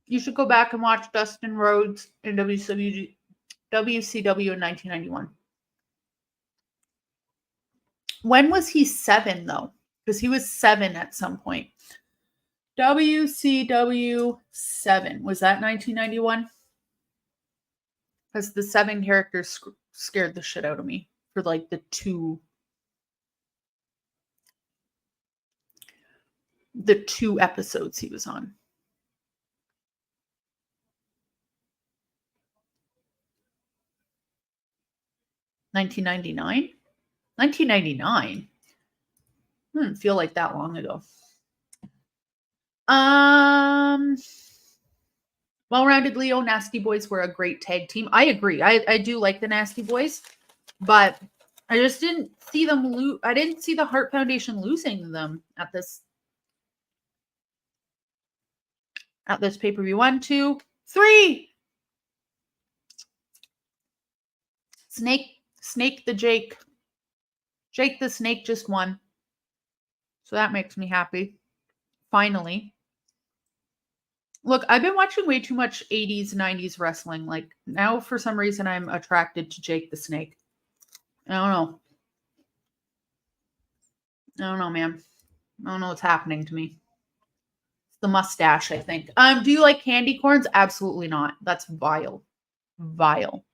You should go back and watch Dustin Rhodes in WCW in 1991. When was he 7, though? Because he was 7 at some point. WCW 7. Was that 1991? Because the 7 characters scared the shit out of me for like the two episodes he was on. 1999? 1999? Didn't feel like that long ago. Well-rounded Leo, Nasty Boys were a great tag team. I agree. I do like the Nasty Boys, but I just didn't see them lose. I didn't see the Hart Foundation losing them at this pay-per-view. 1, 2, 3. Snake the Jake. Jake the Snake just won. So that makes me happy. Finally. Look, I've been watching way too much 80s, 90s wrestling. Like, now for some reason I'm attracted to Jake the Snake. I don't know, man. I don't know what's happening to me. It's the mustache, I think. Do you like candy corns? Absolutely not. That's vile. Vile.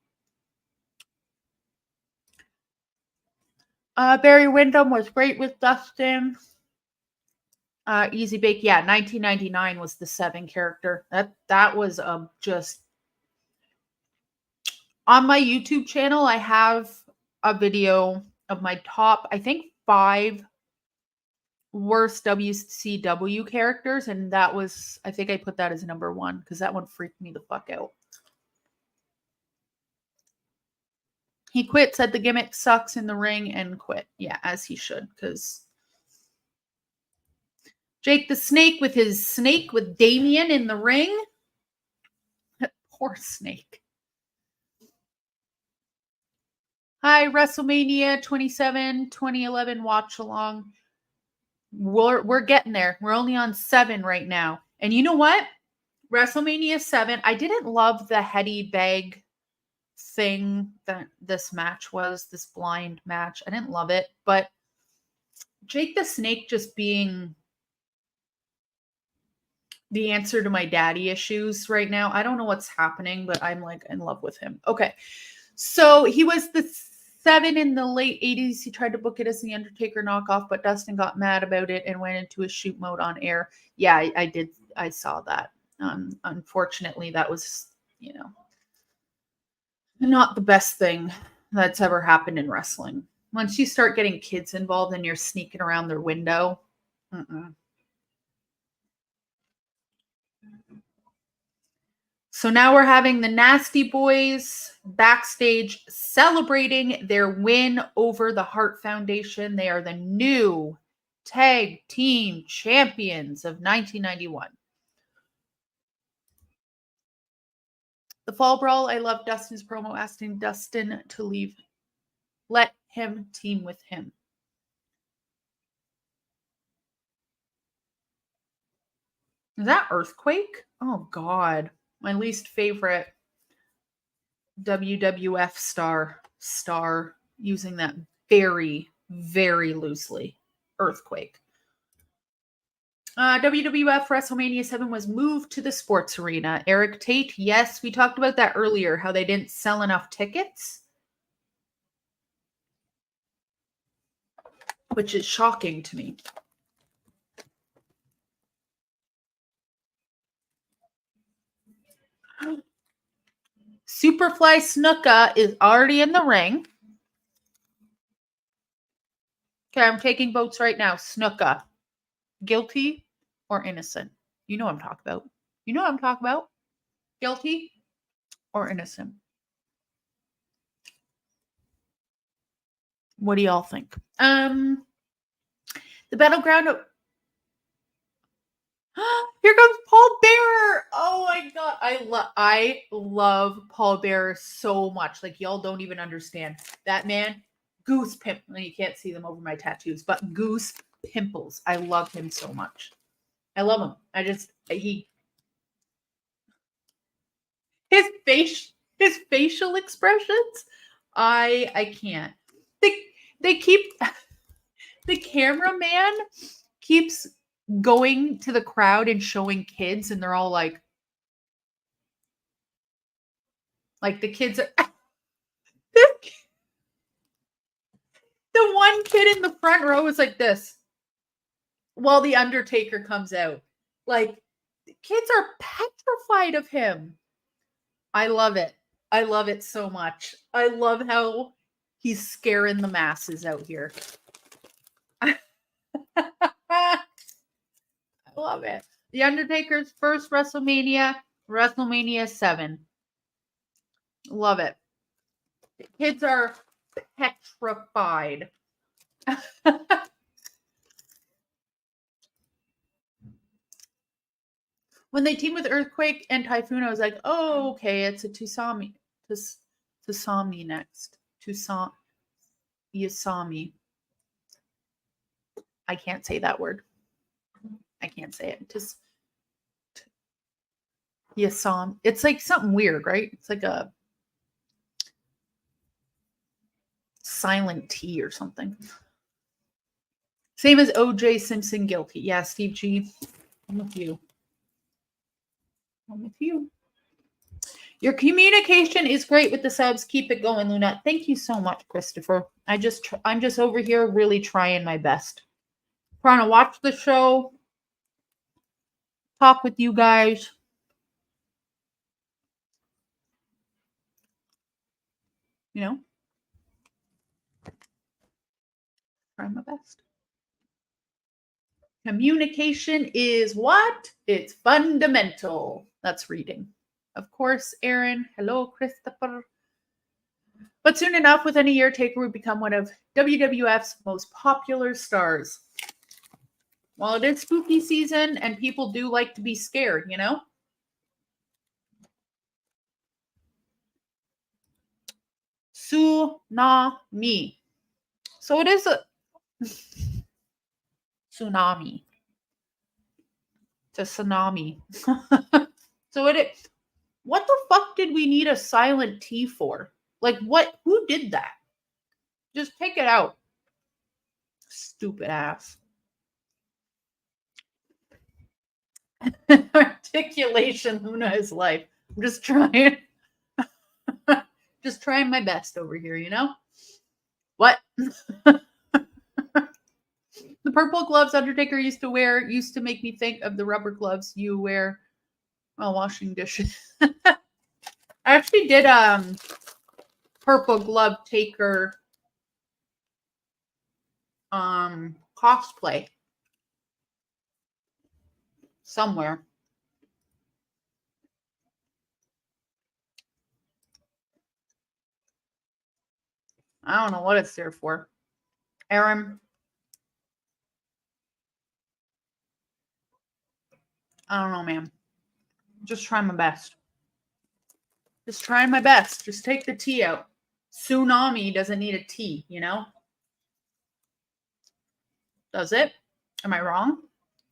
Barry Windham was great with Dustin. Easy Bake, yeah, 1999 was the 7 character. That was just on my YouTube channel. I have a video of my top, I think, 5 worst WCW characters, and that was, I think I put that as number 1 because that one freaked me the fuck out. He quit, said the gimmick sucks in the ring, and quit. Yeah, as he should, because Jake the Snake with his snake with Damien in the ring. Poor Snake. Hi, WrestleMania 27, 2011 watch along. We're getting there. We're only on 7 right now. And you know what? WrestleMania 7, I didn't love the heady bag thing that this match was, this blind match. I didn't love it, but Jake the Snake just being the answer to my daddy issues right now. I don't know what's happening, but I'm like in love with him. Okay. So he was the 7 in the late 80s. He tried to book it as the Undertaker knockoff, but Dustin got mad about it and went into a shoot mode on air. Yeah, I did. I saw that. Unfortunately, that was, not the best thing that's ever happened in wrestling. Once you start getting kids involved and you're sneaking around their window. So now we're having the Nasty Boys backstage celebrating their win over the Hart Foundation. They are the new tag team champions of 1991. The Fall Brawl, I love Dustin's promo asking Dustin to leave. Let him team with him. Is that Earthquake? Oh, God. My least favorite WWF star using that very, very loosely. Earthquake. WWF WrestleMania 7 was moved to the sports arena. Eric Tate, yes, we talked about that earlier, how they didn't sell enough tickets, which is shocking to me. Superfly Snuka is already in the ring. Okay, I'm taking votes right now. Snuka, guilty or innocent? You know what I'm talking about. You know what I'm talking about. Guilty or innocent? What do y'all think? The battleground of here comes Paul Bearer. Oh my god, I love Paul Bearer so much. Like y'all don't even understand. That man, goose pimp. You can't see them over my tattoos, but goose pimples. I love him so much. I love him. His facial expressions. I can't. They keep the cameraman keeps going to the crowd and showing kids, and they're all like the kids are the one kid in the front row is like this while the Undertaker comes out. Like, the kids are petrified of him. I love it. I love it so much. I love how he's scaring the masses out here. I love it. The Undertaker's first WrestleMania, WrestleMania VII. Love it. The kids are petrified. When they teamed with Earthquake and Typhoon, I was like, oh, okay, it's a Tusami. Tusami next. Yasami. I can't say that word. I can't say it. Yasam. It's like something weird, right? It's like a silent T or something. Same as OJ Simpson, guilty. Yeah, Steve G. I'm with you. I'm with you. Your communication is great with the subs. Keep it going, Luna. Thank you so much, Christopher. I'm just over here really trying my best. Trying to watch the show, talk with you guys. You know, trying my best. Communication is what? It's fundamental. That's reading. Of course, Aaron. Hello, Christopher. But soon enough, within a year, Taker would become one of WWF's most popular stars. Well, it is spooky season, and people do like to be scared, you know? Tsunami. So it is a tsunami. It's a tsunami. So what the fuck did we need a silent T for? Like, what? Who did that? Just take it out. Stupid ass. Articulation, Luna is life. I'm just trying. Just trying my best over here, you know? What? The purple gloves Undertaker used to wear used to make me think of the rubber gloves you wear while washing dishes. I actually did purple glove Taker cosplay somewhere. I don't know what it's there for. Aaron. I don't know, man. Just trying my best. Just trying my best. Just take the T out. Tsunami doesn't need a T, you know? Does it? Am I wrong?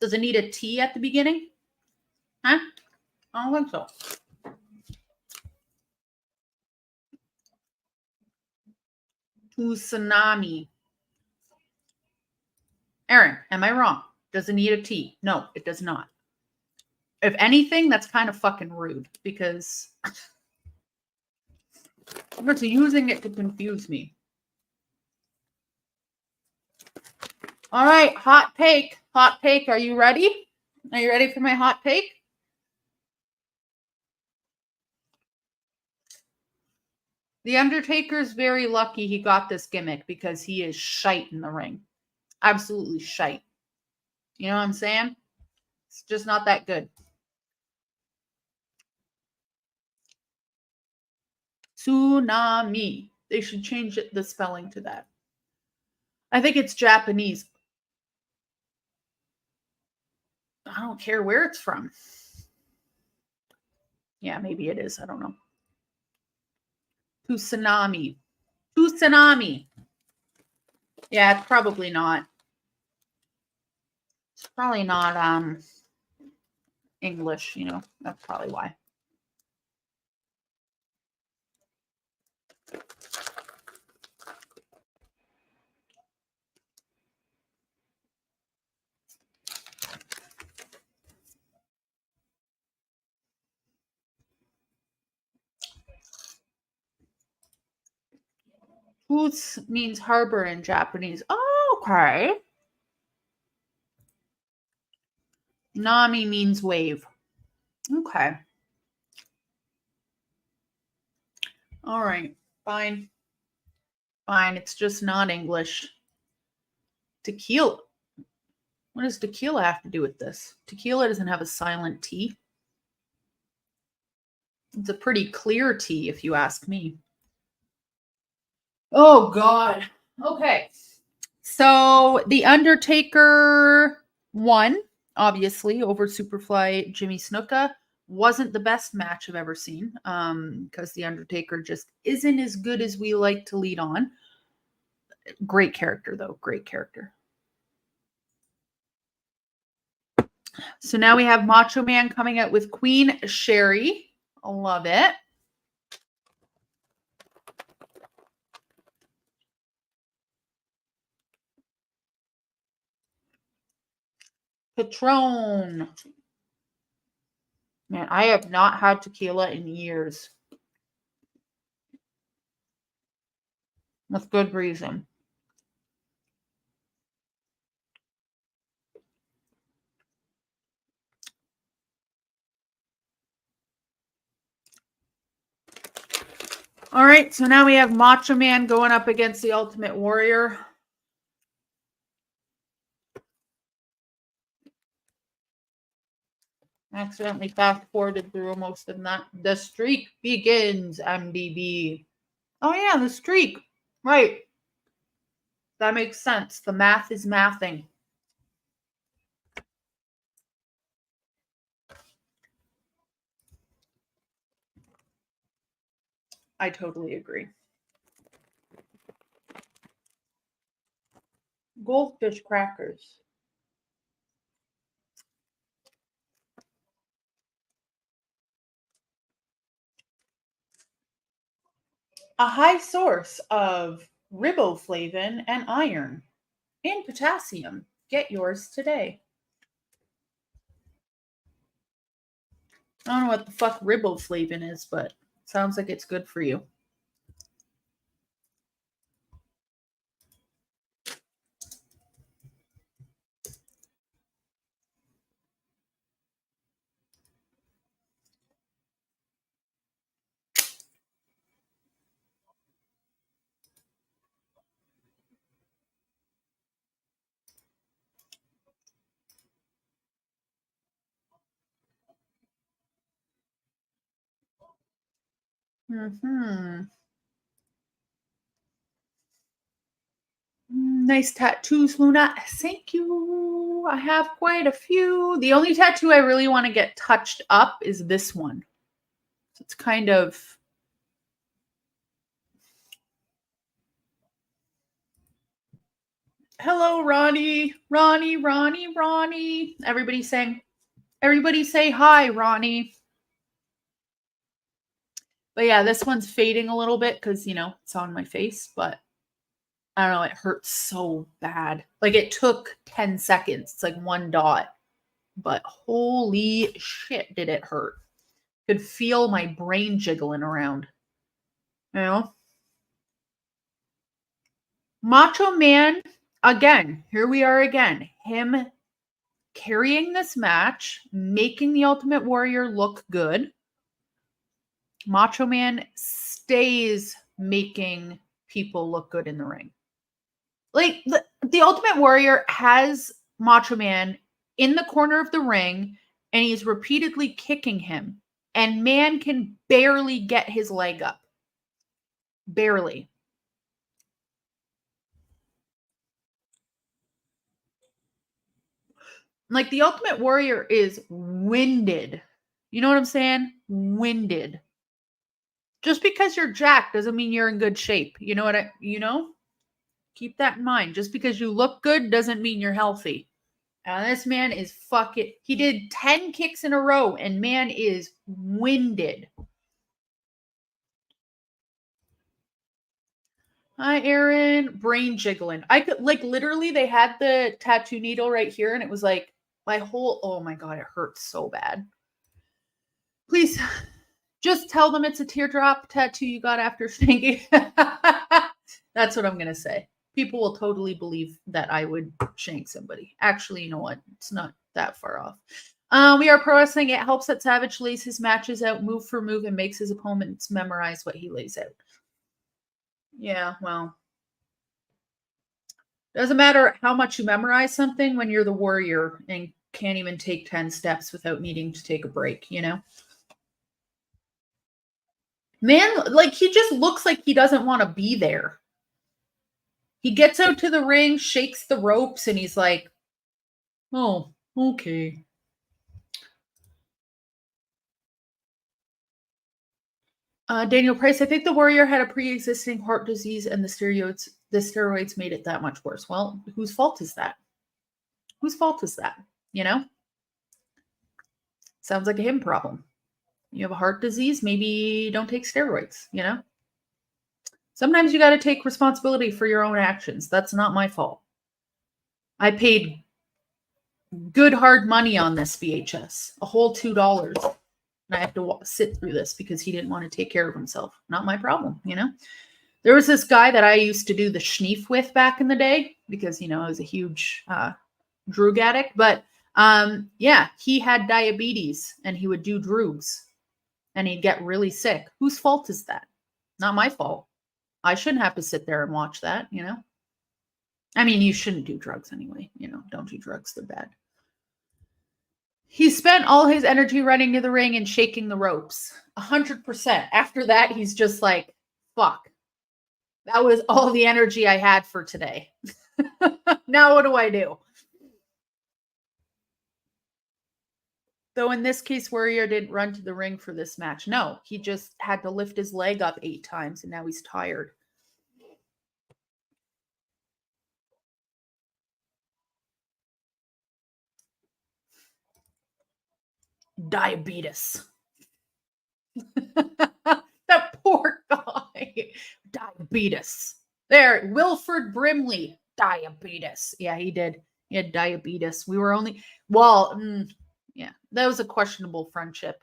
Does it need a T at the beginning? Huh? I don't think so. Tsunami. Aaron, am I wrong? Does it need a T? No, it does not. If anything, that's kind of fucking rude because it's using it to confuse me. All right, hot take. Hot take. Are you ready? Are you ready for my hot take? The Undertaker's very lucky he got this gimmick because he is shite in the ring. Absolutely shite. You know what I'm saying? It's just not that good. Tsunami. They should change the spelling to that. I think it's Japanese. I don't care where it's from. Yeah, maybe it is. I don't know. Tsunami. Tsunami. Yeah, it's probably not. It's probably not English, you know. That's probably why. Boots means harbor in Japanese. Oh, okay. Nami means wave. Okay. All right. Fine. Fine. It's just not English. Tequila. What does tequila have to do with this? Tequila doesn't have a silent T. It's a pretty clear T, if you ask me. Oh, God. Okay. So the Undertaker won, obviously, over Superfly Jimmy Snuka. Wasn't the best match I've ever seen because the Undertaker just isn't as good as we like to lead on. Great character, though. Great character. So now we have Macho Man coming out with Queen Sherry. I love it. Patron. Man, I have not had tequila in years. With good reason. All right, so now we have Macho Man going up against the Ultimate Warrior. Accidentally fast forwarded through most of that. The streak begins, MDB. Oh, yeah, the streak. Right. That makes sense. The math is mathing. I totally agree. Goldfish crackers. A high source of riboflavin and iron and potassium. Get yours today. I don't know what the fuck riboflavin is, but it sounds like it's good for you. Nice tattoos, Luna. Thank you. I have quite a few. The only tattoo I really want to get touched up is this one. So it's kind of... Hello, Ronnie. Ronnie. Everybody say hi, Ronnie. But yeah, this one's fading a little bit because, you know, it's on my face, but I don't know, it hurts so bad. Like it took 10 seconds. It's like one dot. But holy shit, did it hurt. Could feel my brain jiggling around. You know? Macho Man, again, here we are again. Him carrying this match, making the Ultimate Warrior look good. Macho Man stays making people look good in the ring. Like the Ultimate Warrior has Macho Man in the corner of the ring and he's repeatedly kicking him. And Man can barely get his leg up. Barely. Like the Ultimate Warrior is winded. You know what I'm saying? Winded. Just because you're jacked doesn't mean you're in good shape. You know what Keep that in mind. Just because you look good doesn't mean you're healthy. This man is fucking... He did 10 kicks in a row, and Man is winded. Hi, Aaron. Brain jiggling. I could, like, literally, they had the tattoo needle right here, and it was like, my whole... Oh, my God, it hurts so bad. Please, just tell them it's a teardrop tattoo you got after stinking. That's what I'm going to say. People will totally believe that I would shank somebody. Actually, you know what? It's not that far off. We are pro wrestling. It helps that Savage lays his matches out move for move and makes his opponents memorize what he lays out. Yeah, well. Doesn't matter how much you memorize something when you're the Warrior and can't even take 10 steps without needing to take a break, you know? Man, like, he just looks like he doesn't want to be there. He gets out to the ring, shakes the ropes, and he's like, oh, okay. Daniel Price, I think the Warrior had a pre-existing heart disease and the steroids made it that much worse. Well, whose fault is that? Whose fault is that? You know? Sounds like a him problem. You have a heart disease, maybe don't take steroids, you know? Sometimes you got to take responsibility for your own actions. That's not my fault. I paid good hard money on this VHS, a whole $2. And I have to sit through this because he didn't want to take care of himself. Not my problem, you know? There was this guy that I used to do the schneef with back in the day because, you know, I was a huge droog addict. But yeah, he had diabetes and he would do droogs and he'd get really sick. Whose fault is that? Not my fault. I shouldn't have to sit there and watch that, you know? I mean, you shouldn't do drugs anyway. You know, don't do drugs. They're bad. He spent all his energy running to the ring and shaking the ropes. 100%. After that, he's just like, fuck. That was all the energy I had for today. Now what do I do? Though in this case, Warrior didn't run to the ring for this match. No, he just had to lift his leg up 8 times and now he's tired. Diabetes. That poor guy. Diabetes. There, Wilford Brimley. Diabetes. Yeah, he did. He had diabetes. We were only... Well, yeah, that was a questionable friendship.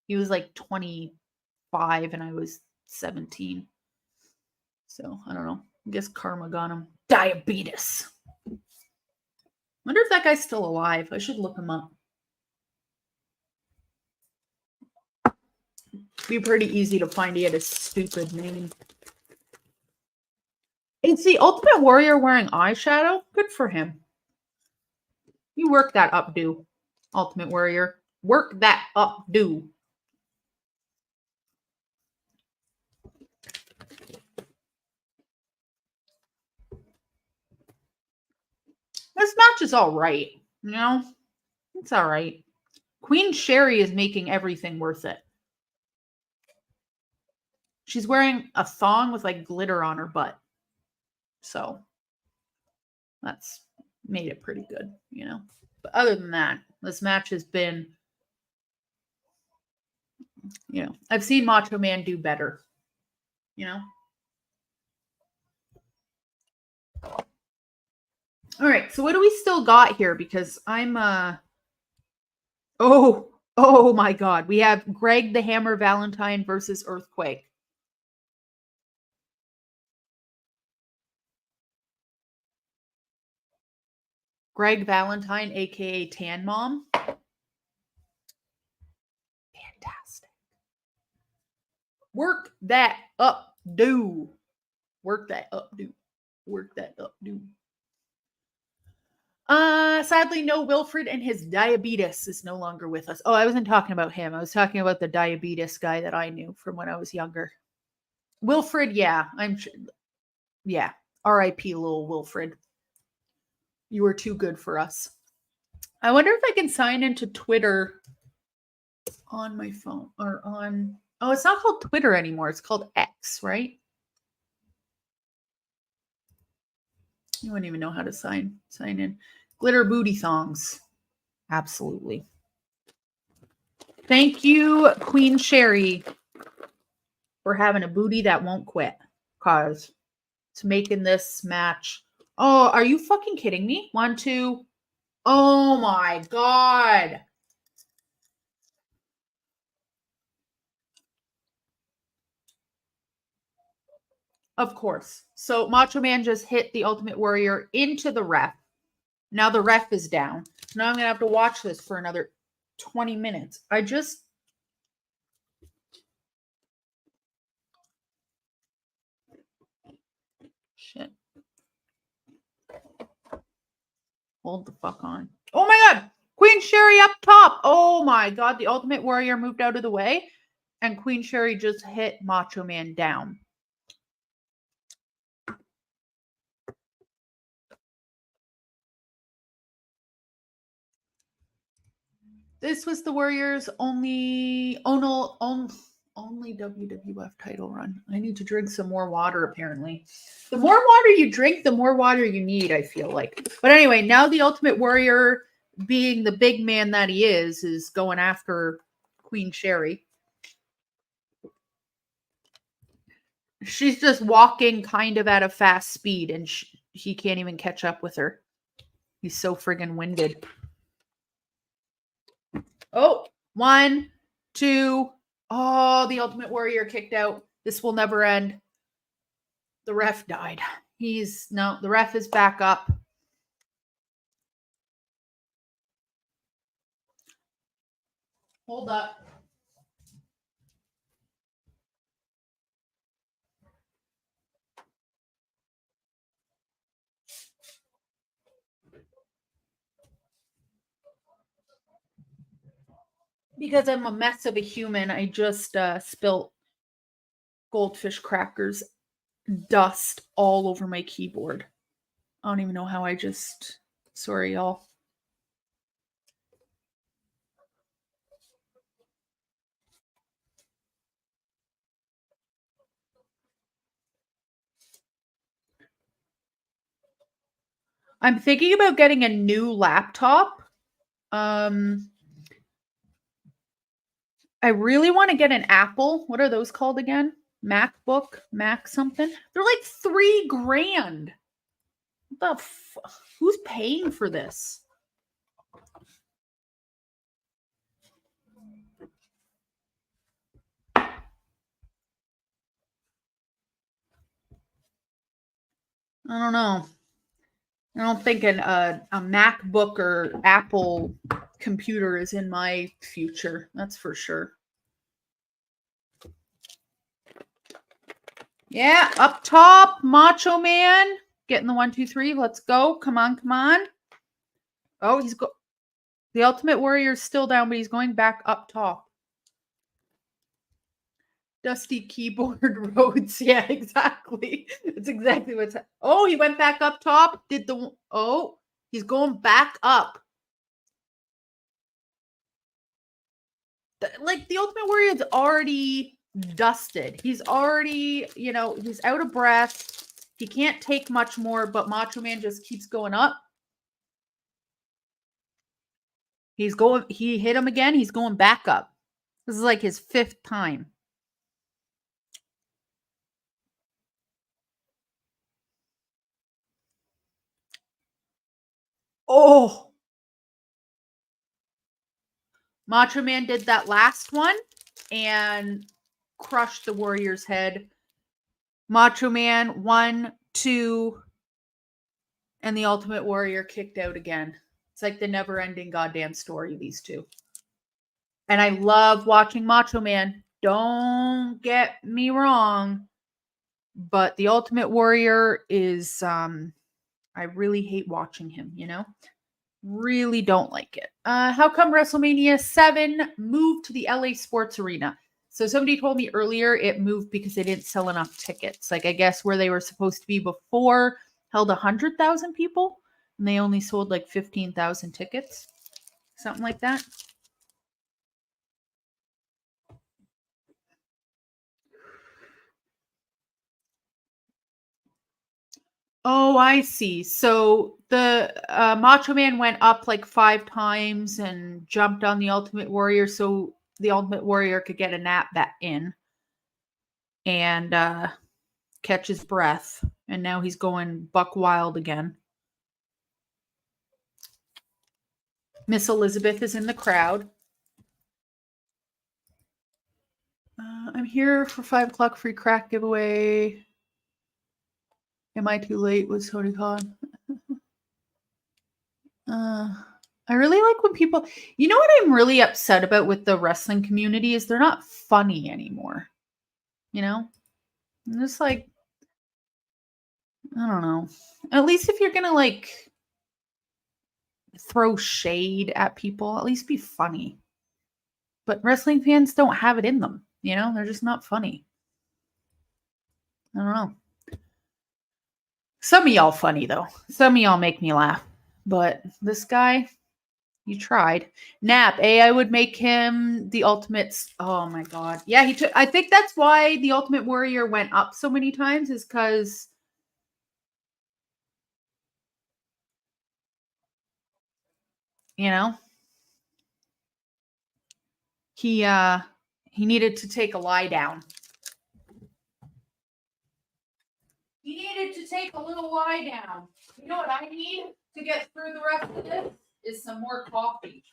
He was like 25 and I was 17. So, I don't know. I guess karma got him. Diabetes. Wonder if that guy's still alive. I should look him up. Be pretty easy to find. He had a stupid name. Is the Ultimate Warrior wearing eyeshadow? Good for him. You work that up, do. Ultimate Warrior. Work that up, do. This match is all right. You know? It's all right. Queen Sherry is making everything worth it. She's wearing a thong with like glitter on her butt. So that's made it pretty good, you know? But other than that, this match has been, you know, I've seen Macho Man do better, you know? All right, so what do we still got here? Because I'm, oh my God. We have Greg the Hammer Valentine versus Earthquake. Greg Valentine, aka Tan Mom. Fantastic. Work that up, Do. Work that up, dude. Work that up, dude. Sadly, no, Wilfred and his diabetes is no longer with us. Oh, I wasn't talking about him. I was talking about the diabetes guy that I knew from when I was younger. Wilfred, yeah, yeah. R.I.P. little Wilfred. You were too good for us. I wonder if I can sign into Twitter on my phone or on. Oh, it's not called Twitter anymore. It's called X, right? You wouldn't even know how to sign in. Glitter booty thongs. Absolutely. Thank you, Queen Sherry, for having a booty that won't quit. Cause it's making this match. Oh, are you fucking kidding me? 1, 2. Oh my God. Of course. So Macho Man just hit the Ultimate Warrior into the ref. Now the ref is down. Now I'm going to have to watch this for another 20 minutes. Shit. Hold the fuck on. Oh my God. Queen Sherry up top. Oh my God. The Ultimate Warrior moved out of the way. And Queen Sherry just hit Macho Man down. This was the Warriors' only WWF title run. I need to drink some more water, apparently. The more water you drink, the more water you need, I feel like. But anyway, now the Ultimate Warrior, being the big man that he is going after Queen Sherry. She's just walking kind of at a fast speed, and he can't even catch up with her. He's so friggin' winded. Oh, 1, 2. Oh, the Ultimate Warrior kicked out. This will never end. The ref died. The ref is back up. Hold up. Because I'm a mess of a human, I just spilt goldfish crackers dust all over my keyboard. I don't even know how sorry, y'all. I'm thinking about getting a new laptop. I really want to get an Apple. What are those called again? MacBook, Mac something. They're like $3,000. Who's paying for this? I don't know. I don't think a MacBook or Apple computer is in my future. That's for sure. Yeah, up top, Macho Man getting the 1, 2, 3. Let's go. Come on, come on. Oh, the Ultimate Warrior is still down, but he's going back up top. Dusty keyboard roads. Yeah, exactly. That's exactly what's. Oh, he went back up top. He's going back up. Like the Ultimate Warrior is already dusted. He's already, he's out of breath. He can't take much more, but Macho Man just keeps going up. He hit him again. He's going back up. This is like his 5th time. Oh. Macho Man did that last one and crushed the Warrior's head. Macho Man 1, 2, and the Ultimate Warrior kicked out again. It's like the never-ending goddamn story, these two. And I love watching Macho Man. Don't get me wrong. But the Ultimate Warrior is I really hate watching him, Really don't like it. How come WrestleMania 7 moved to the LA Sports Arena? So somebody told me earlier it moved because they didn't sell enough tickets. Like I guess where they were supposed to be before held 100,000 people and they only sold like 15,000 tickets. Something like that. Oh, I see. So the Macho Man went up like 5 times and jumped on the Ultimate Warrior so the Ultimate Warrior could get a nap back in and catch his breath. And now he's going buck wild again. Miss Elizabeth is in the crowd. I'm here for 5 o'clock free crack giveaway. Am I too late with Tony Khan? I really like when people, what I'm really upset about with the wrestling community is they're not funny anymore. I'm just like, I don't know. At least if you're going to like throw shade at people, at least be funny. But wrestling fans don't have it in them. They're just not funny. I don't know. Some of y'all funny though. Some of y'all make me laugh. But this guy, you tried. Nap, I would make him the ultimate. Oh my god. Yeah, he took. I think that's why the Ultimate Warrior went up so many times is because he needed to take a lie down. He needed to take a little lie down. You know what I need to get through the rest of this is some more coffee.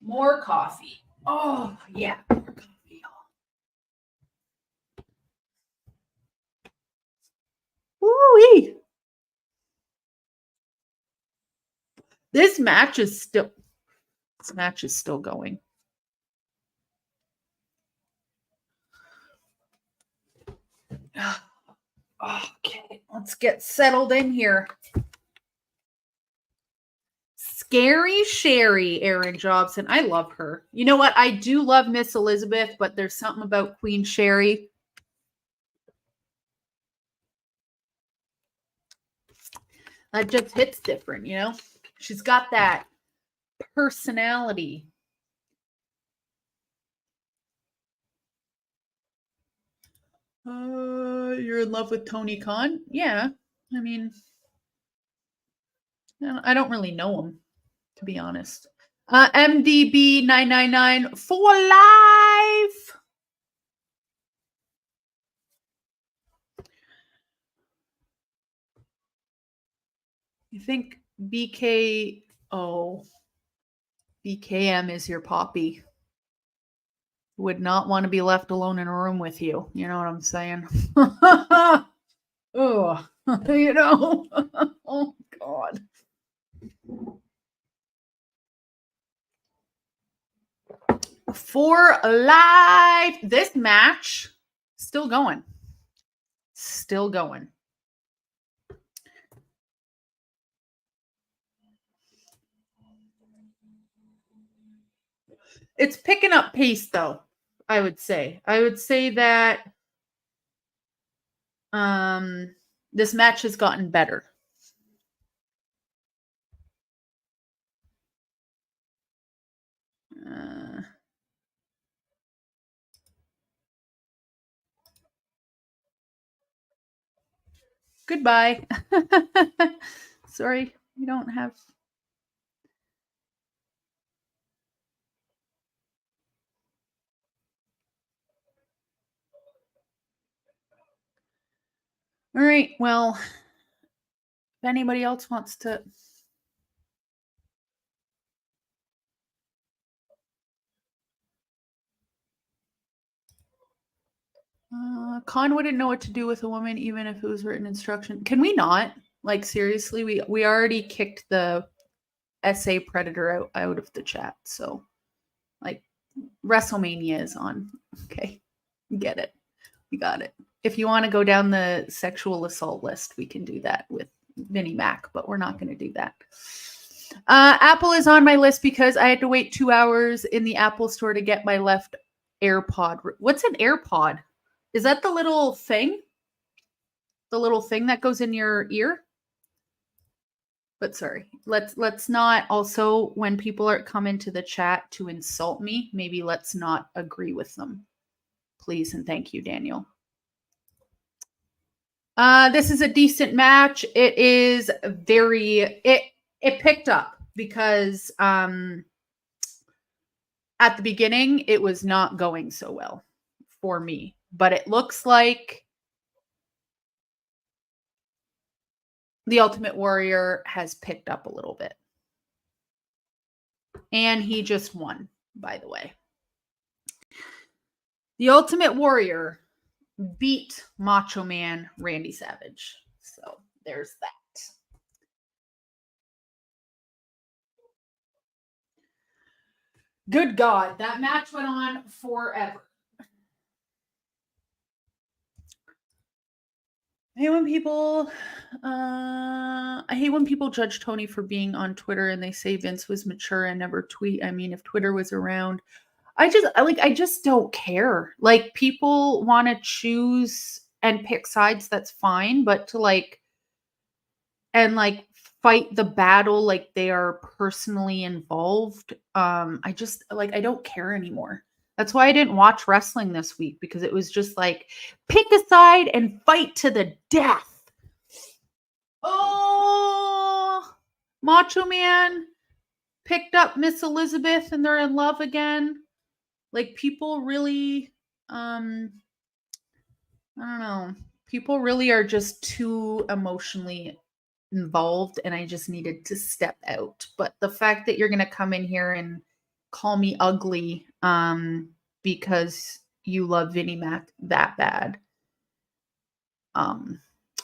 More coffee. Oh, yeah. More coffee. Woo-wee. This match is still going. Okay, let's get settled in here. Scary Sherry, Aaron Jobson. I love her. You know what? I do love Miss Elizabeth, but there's something about Queen Sherry. That just hits different, She's got that personality. You're in love with Tony Khan? Yeah. I mean, I don't really know him, to be honest. MDB999 for life. You think BKM is your poppy? Would not want to be left alone in a room with you. You know what I'm saying? Oh, oh God. For life. This match still going. Still going. It's picking up pace though, I would say. I would say that this match has gotten better. Goodbye. Sorry, you don't have. All right. Well, if anybody else wants to. Khan wouldn't know what to do with a woman, even if it was written instruction. Can we not? Like seriously, we already kicked the SA Predator out of the chat. So, like, WrestleMania is on. Okay. Get it. You got it. If you want to go down the sexual assault list, we can do that with Vinnie Mac, but we're not going to do that. Apple is on my list because I had to wait 2 hours in the Apple store to get my left AirPod. What's an AirPod? Is that the little thing? The little thing that goes in your ear? But sorry, let's not also, when people are coming to the chat to insult me, maybe let's not agree with them. Please and thank you, Daniel. This is a decent match. It is it picked up because at the beginning it was not going so well for me, but it looks like the Ultimate Warrior has picked up a little bit. And he just won, by the way. The Ultimate Warrior beat Macho Man Randy Savage. So there's that. Good God, that match went on forever. I hate when people judge Tony for being on Twitter and they say Vince was mature and never tweet. I mean, if Twitter was around, I just don't care. Like, people want to choose and pick sides, that's fine, but to fight the battle like they are personally involved, I don't care anymore. That's why I didn't watch wrestling this week, because it was just like, pick a side and fight to the death. Oh, Macho Man picked up Miss Elizabeth and they're in love again. Like, people really, I don't know. People really are just too emotionally involved, and I just needed to step out. But the fact that you're going to come in here and call me ugly because you love Vinnie Mac that bad.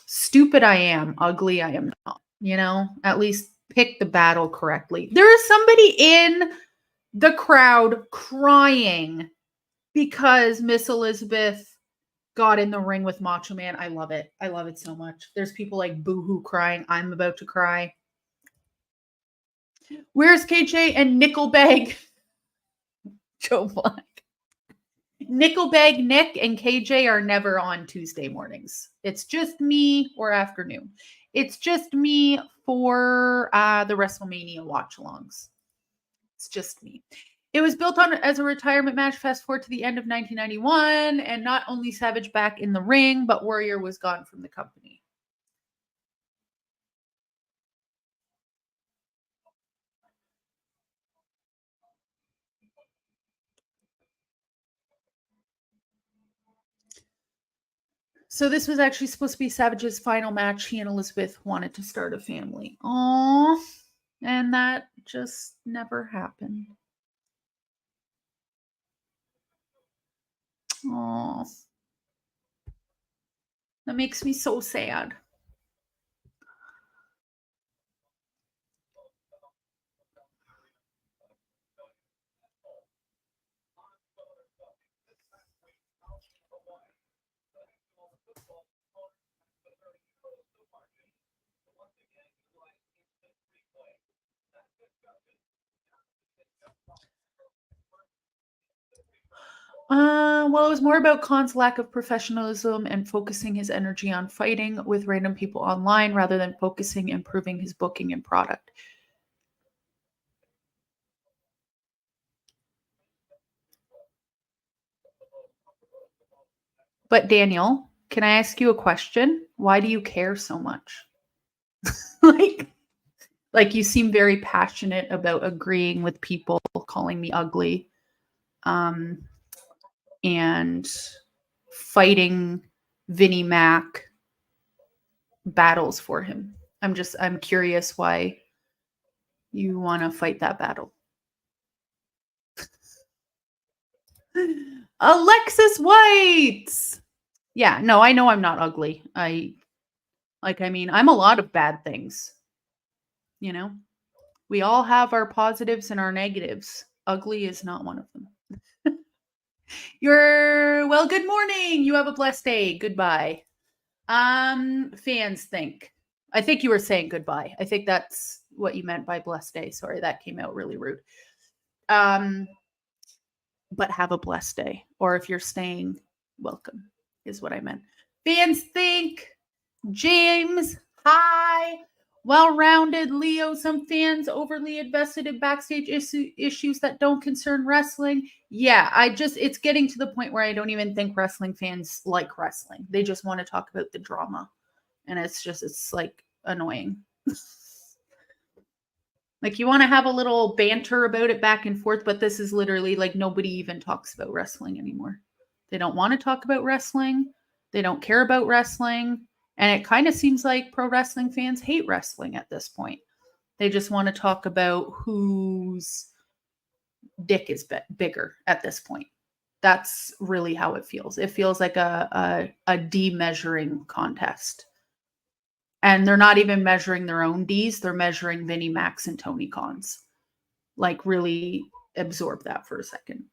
Stupid I am, ugly I am not. At least pick the battle correctly. There is somebody in the crowd crying because Miss Elizabeth got in the ring with Macho Man. I love it. I love it so much. There's people like boohoo crying. I'm about to cry. Where's KJ and Nickelbag? Joe Black. Nickelbag Nick and KJ are never on Tuesday mornings. It's just me, or afternoon. It's just me for the WrestleMania watch-alongs. It's just me. It was built on as a retirement match. Fast forward to the end of 1991, and not only Savage back in the ring, but Warrior was gone from the company. So this was actually supposed to be Savage's final match. He and Elizabeth wanted to start a family. Aww. And that just never happened. Aww. That makes me so sad. Well, it was more about Khan's lack of professionalism and focusing his energy on fighting with random people online rather than focusing improving his booking and product. But Daniel, can I ask you a question? Why do you care so much? like you seem very passionate about agreeing with people calling me ugly, and fighting Vinnie Mac battles for him. I'm curious why you want to fight that battle. Alexis White. Yeah, no, I know I'm not ugly. I'm a lot of bad things. We all have our positives and our negatives. Ugly is not one of them. Well, good morning. You have a blessed day. Goodbye. Fans think. I think you were saying goodbye. I think that's what you meant by blessed day. Sorry, that came out really rude. But have a blessed day. Or if you're staying, welcome, is what I meant. Fans think. James, hi. Well-rounded Leo, some fans overly invested in backstage issues that don't concern wrestling. Yeah, it's getting to the point where I don't even think wrestling fans like wrestling. They just want to talk about the drama. And it's like annoying. Like you want to have a little banter about it back and forth, but this is literally like nobody even talks about wrestling anymore. They don't want to talk about wrestling. They don't care about wrestling. And it kind of seems like pro wrestling fans hate wrestling at this point. They just want to talk about whose dick is bigger at this point. That's really how it feels. It feels like a de-measuring contest. And they're not even measuring their own Ds. They're measuring Vinnie Max and Tony Khan's. Like, really absorb that for a second.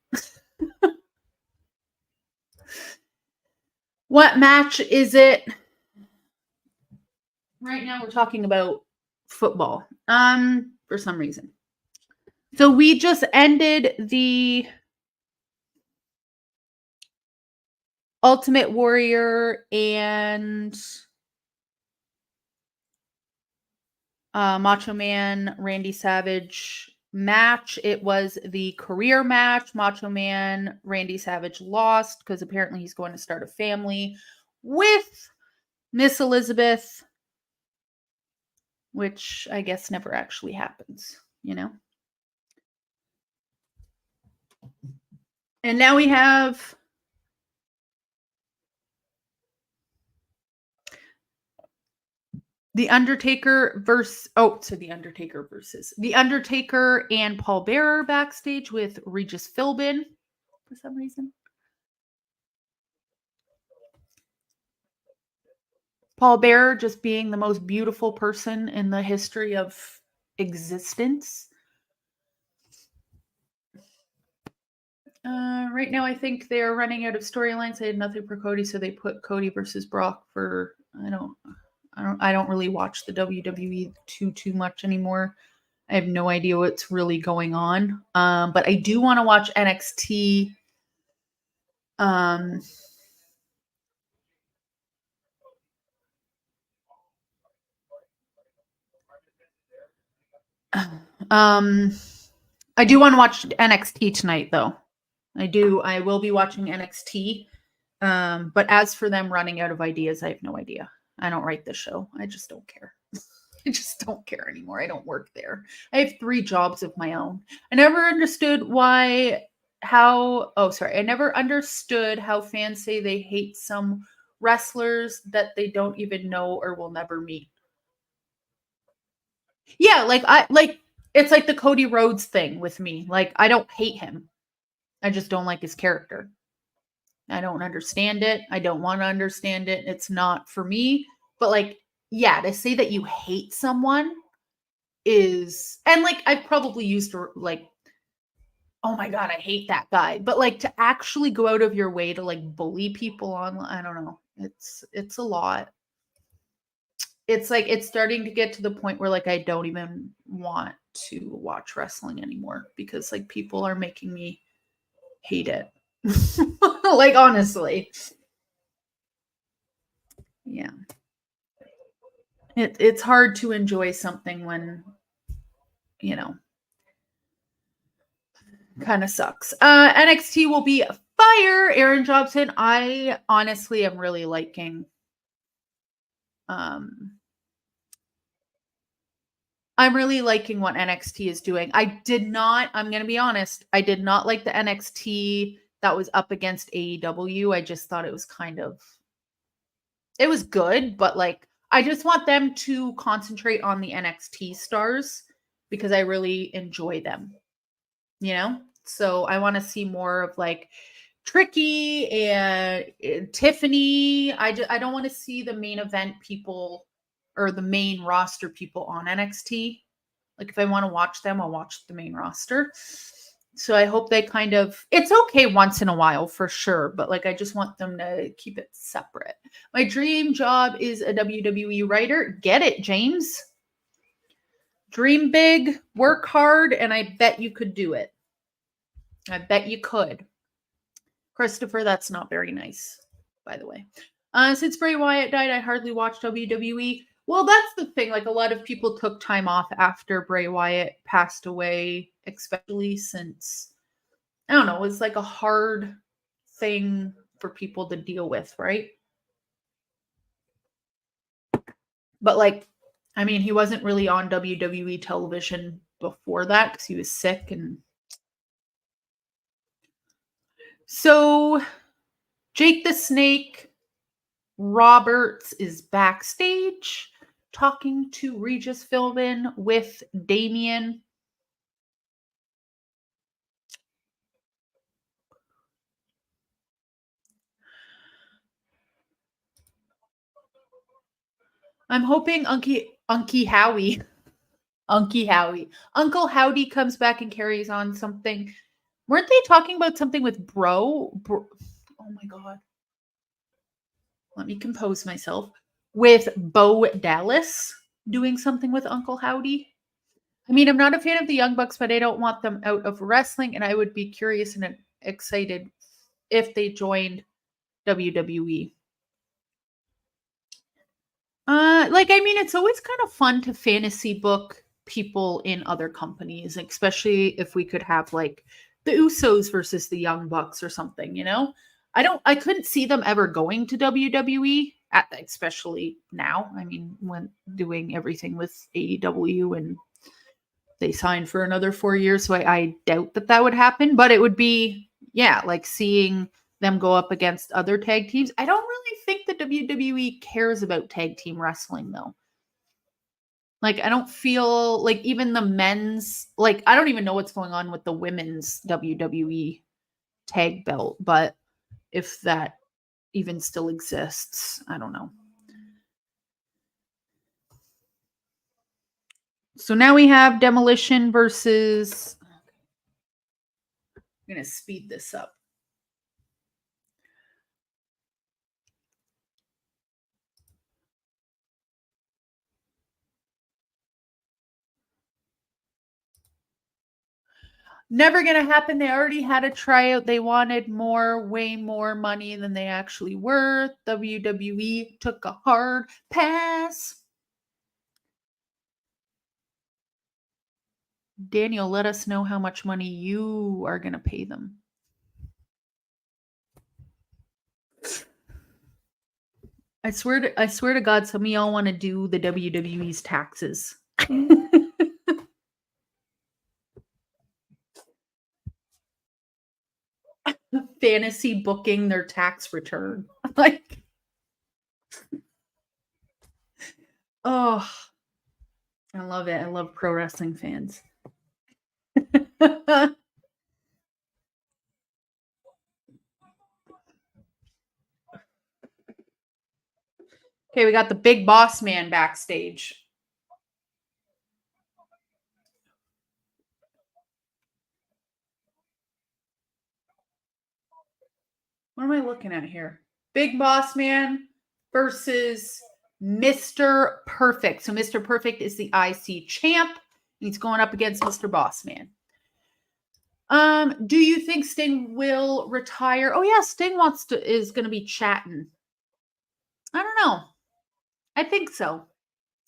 What match is it? Right now we're talking about football. For some reason. So we just ended the Ultimate Warrior and Macho Man, Randy Savage match. It was the career match. Macho Man, Randy Savage lost because apparently he's going to start a family with Miss Elizabeth, which I guess never actually happens, you know? And now we have The Undertaker versus The Undertaker and Paul Bearer backstage with Regis Philbin for some reason. Paul Bearer just being the most beautiful person in the history of existence. Right now, I think they're running out of storylines. They had nothing for Cody, so they put Cody versus Brock for I don't really watch the WWE too much anymore. I have no idea what's really going on. But I do want to watch NXT. I do want to watch NXT tonight, though. I will be watching NXT. But as for them running out of ideas, I have no idea. I don't write the show. I just don't care. I just don't care anymore. I don't work there. I have 3 jobs of my own. I never understood I never understood how fans say they hate some wrestlers that they don't even know or will never meet. Yeah, it's like the Cody Rhodes thing with me. Like, I don't hate him. I just don't like his character. I don't understand it. I don't want to understand it. It's not for me. But like, yeah, to say that you hate someone is, and like, I've probably used like, oh my God, I hate that guy. But like to actually go out of your way to like bully people online, I don't know. It's a lot. It's like, it's starting to get to the point where like, I don't even want to watch wrestling anymore because like people are making me hate it. Like, honestly. Yeah. It's hard to enjoy something when, you know, kind of sucks. NXT will be fire. Aaron Jobson. I honestly am really liking. I'm really liking what NXT is doing. I'm going to be honest, I did not like the NXT that was up against AEW. I just thought it was it was good, but like, I just want them to concentrate on the NXT stars because I really enjoy them, you know? So I want to see more of like Tricky and Tiffany. I don't want to see the main event people or the main roster people on NXT. Like, if I want to watch them, I'll watch the main roster. So I hope they kind of, it's okay once in a while for sure, but like I just want them to keep it separate. My dream job is a WWE writer. Get it, James. Dream big, work hard, and I bet you could do it. I bet you could. Christopher, that's not very nice, by the way. Since Bray Wyatt died, I hardly watched WWE. Well, that's the thing. Like, a lot of people took time off after Bray Wyatt passed away, especially since, I don't know, it's like a hard thing for people to deal with, right? But, like, I mean, he wasn't really on WWE television before that because he was sick. And so, Jake the Snake Roberts is backstage talking to Regis Philbin with Damien. I'm hoping Uncle Howie comes back and carries on something. Weren't they talking about something with Bro? Oh my God. Let me compose myself. With Bo Dallas doing something with Uncle Howdy. I mean, I'm not a fan of the Young Bucks, but I don't want them out of wrestling. And I would be curious and excited if they joined WWE. Like, I mean, it's always kind of fun to fantasy book people in other companies, especially if we could have like the Usos versus the Young Bucks or something, you know? I couldn't see them ever going to WWE, especially now. I mean, when doing everything with AEW and they signed for another 4 years, so I doubt that would happen, but it would be, yeah, like seeing them go up against other tag teams. I don't really think the WWE cares about tag team wrestling though. Like, I don't feel like even the men's, like, I don't even know what's going on with the women's WWE tag belt, but if that even still exists, I don't know. So now we have Demolition versus, I'm going to speed this up. Never gonna happen. They already had a tryout. They wanted more, way more money than they actually were. WWE took a hard pass. Daniel, let us know how much money you are gonna pay them. I swear to God, some of y'all want to do the WWE's taxes. Fantasy booking their tax return. Like, oh, I love it. I love pro wrestling fans. Okay, we got the big boss man backstage. What am I looking at here? Big Boss Man versus Mr. Perfect. So Mr. Perfect is the IC champ. He's going up against Mr. Boss Man. Do you think Sting will retire? Oh yeah, Sting is going to be chatting. I don't know. I think so.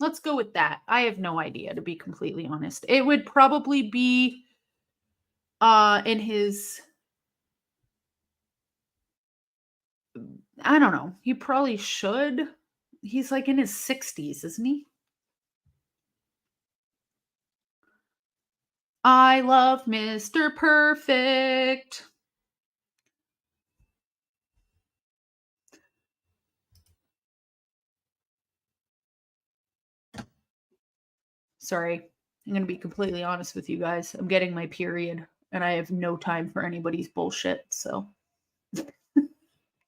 Let's go with that. I have no idea, to be completely honest. It would probably be in his, I don't know. He probably should. He's like in his 60s, isn't he? I love Mr. Perfect. Sorry. I'm going to be completely honest with you guys. I'm getting my period and I have no time for anybody's bullshit. So,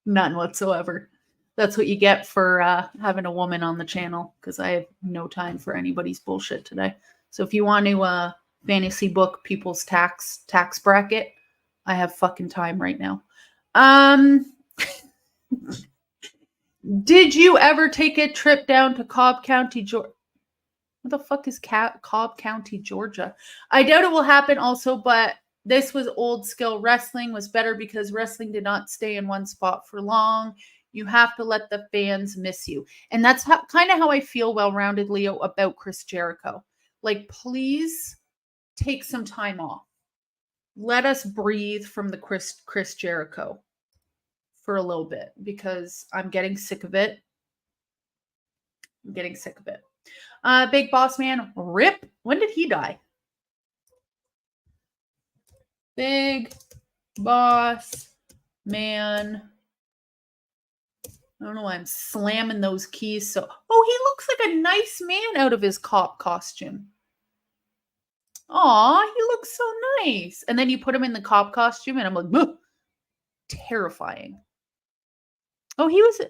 none whatsoever. That's what you get for having a woman on the channel, because I have no time for anybody's bullshit today. So if you want to fantasy book people's tax bracket. I have fucking time right now. Um, did you ever take a trip down to Cobb County, Georgia? What the fuck is Cobb County, Georgia? I doubt it will happen also, but this was old skill. Wrestling was better because wrestling did not stay in one spot for long. You have to let the fans miss you. And that's kind of how I feel, well-rounded, Leo, about Chris Jericho. Like, please take some time off. Let us breathe from the Chris Jericho for a little bit because I'm getting sick of it. I'm getting sick of it. Big Boss Man, rip. When did he die? Big Boss Man. I don't know why I'm slamming those keys. So, oh, he looks like a nice man out of his cop costume. Aw, he looks so nice. And then you put him in the cop costume, and I'm like, terrifying. Oh, he was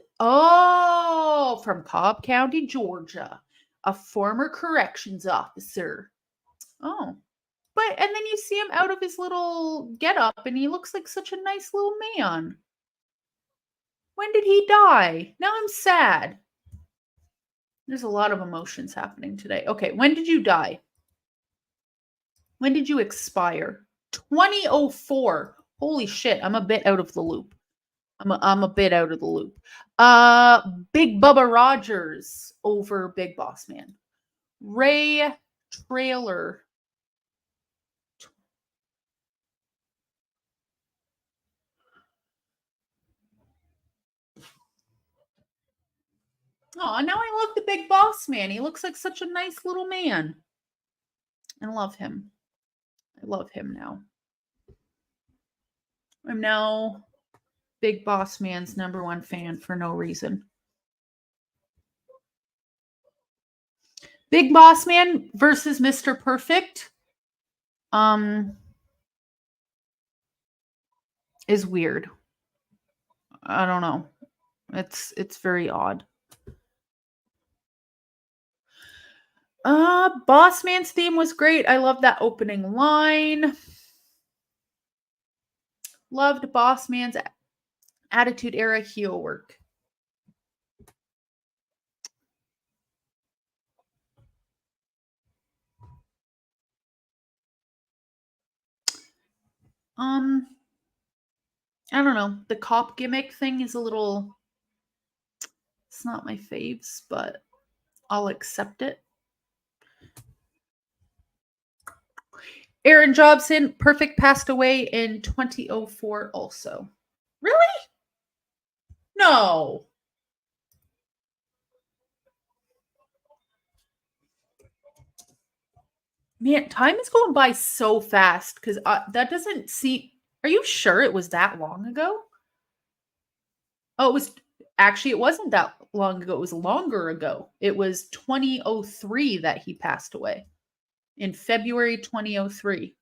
from Cobb County, Georgia, a former corrections officer. Oh, and then you see him out of his little getup, and he looks like such a nice little man. When did he die? Now I'm sad. There's a lot of emotions happening today. Okay, when did you die? When did you expire? 2004. Holy shit, I'm a bit out of the loop. I'm a bit out of the loop. Big Bubba Rogers over Big Boss Man. Ray Trailer. Oh, now I love the Big Boss Man. He looks like such a nice little man. I love him. I love him now. I'm now Big Boss Man's #1 fan for no reason. Big Boss Man versus Mr. Perfect is weird. I don't know. It's very odd. Boss Man's theme was great. I love that opening line. Loved Boss Man's Attitude Era heel work. I don't know. The cop gimmick thing is a little, it's not my faves, but I'll accept it. Aaron Jobson, Perfect, passed away in 2004 also. Really? No. Man, time is going by so fast because that doesn't seem. Are you sure it was that long ago? Oh, it wasn't that long ago. It was longer ago. It was 2003 that he passed away. In February 2003.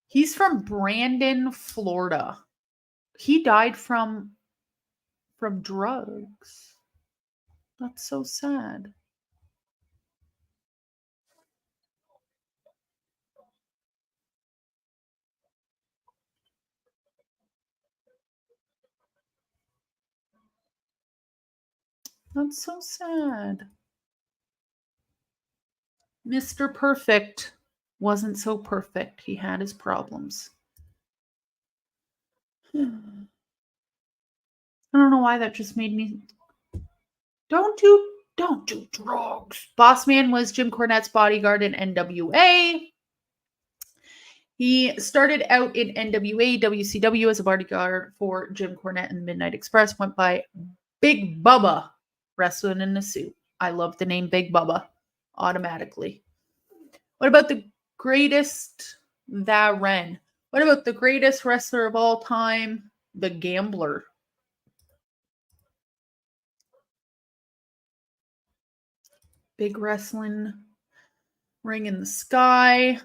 He's from Brandon, Florida. He died from drugs. That's so sad. That's so sad. Mr. Perfect wasn't so perfect. He had his problems. I don't know why that just made me. Don't do drugs. Boss Man was Jim Cornette's bodyguard in NWA. He started out in NWA, WCW as a bodyguard for Jim Cornette and the Midnight Express. Went by Big Bubba, wrestling in a suit. I love the name Big Bubba automatically. What about the greatest? What about the greatest wrestler of all time? The Gambler. Big wrestling ring in the sky.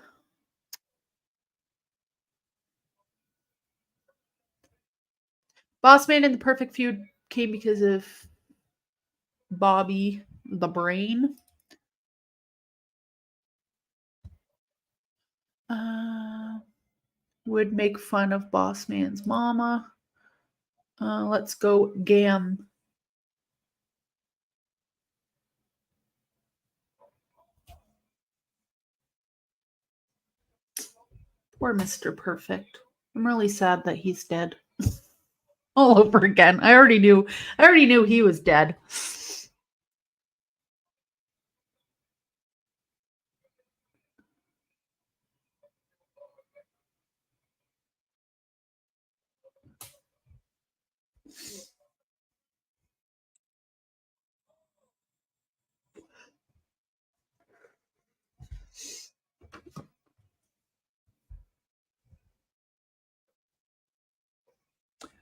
Boss Man and the Perfect Feud came because of Bobby the Brain. Would make fun of Boss Man's mama. Let's go Gam. Poor Mr. Perfect. I'm really sad that he's dead. All over again. I already knew he was dead.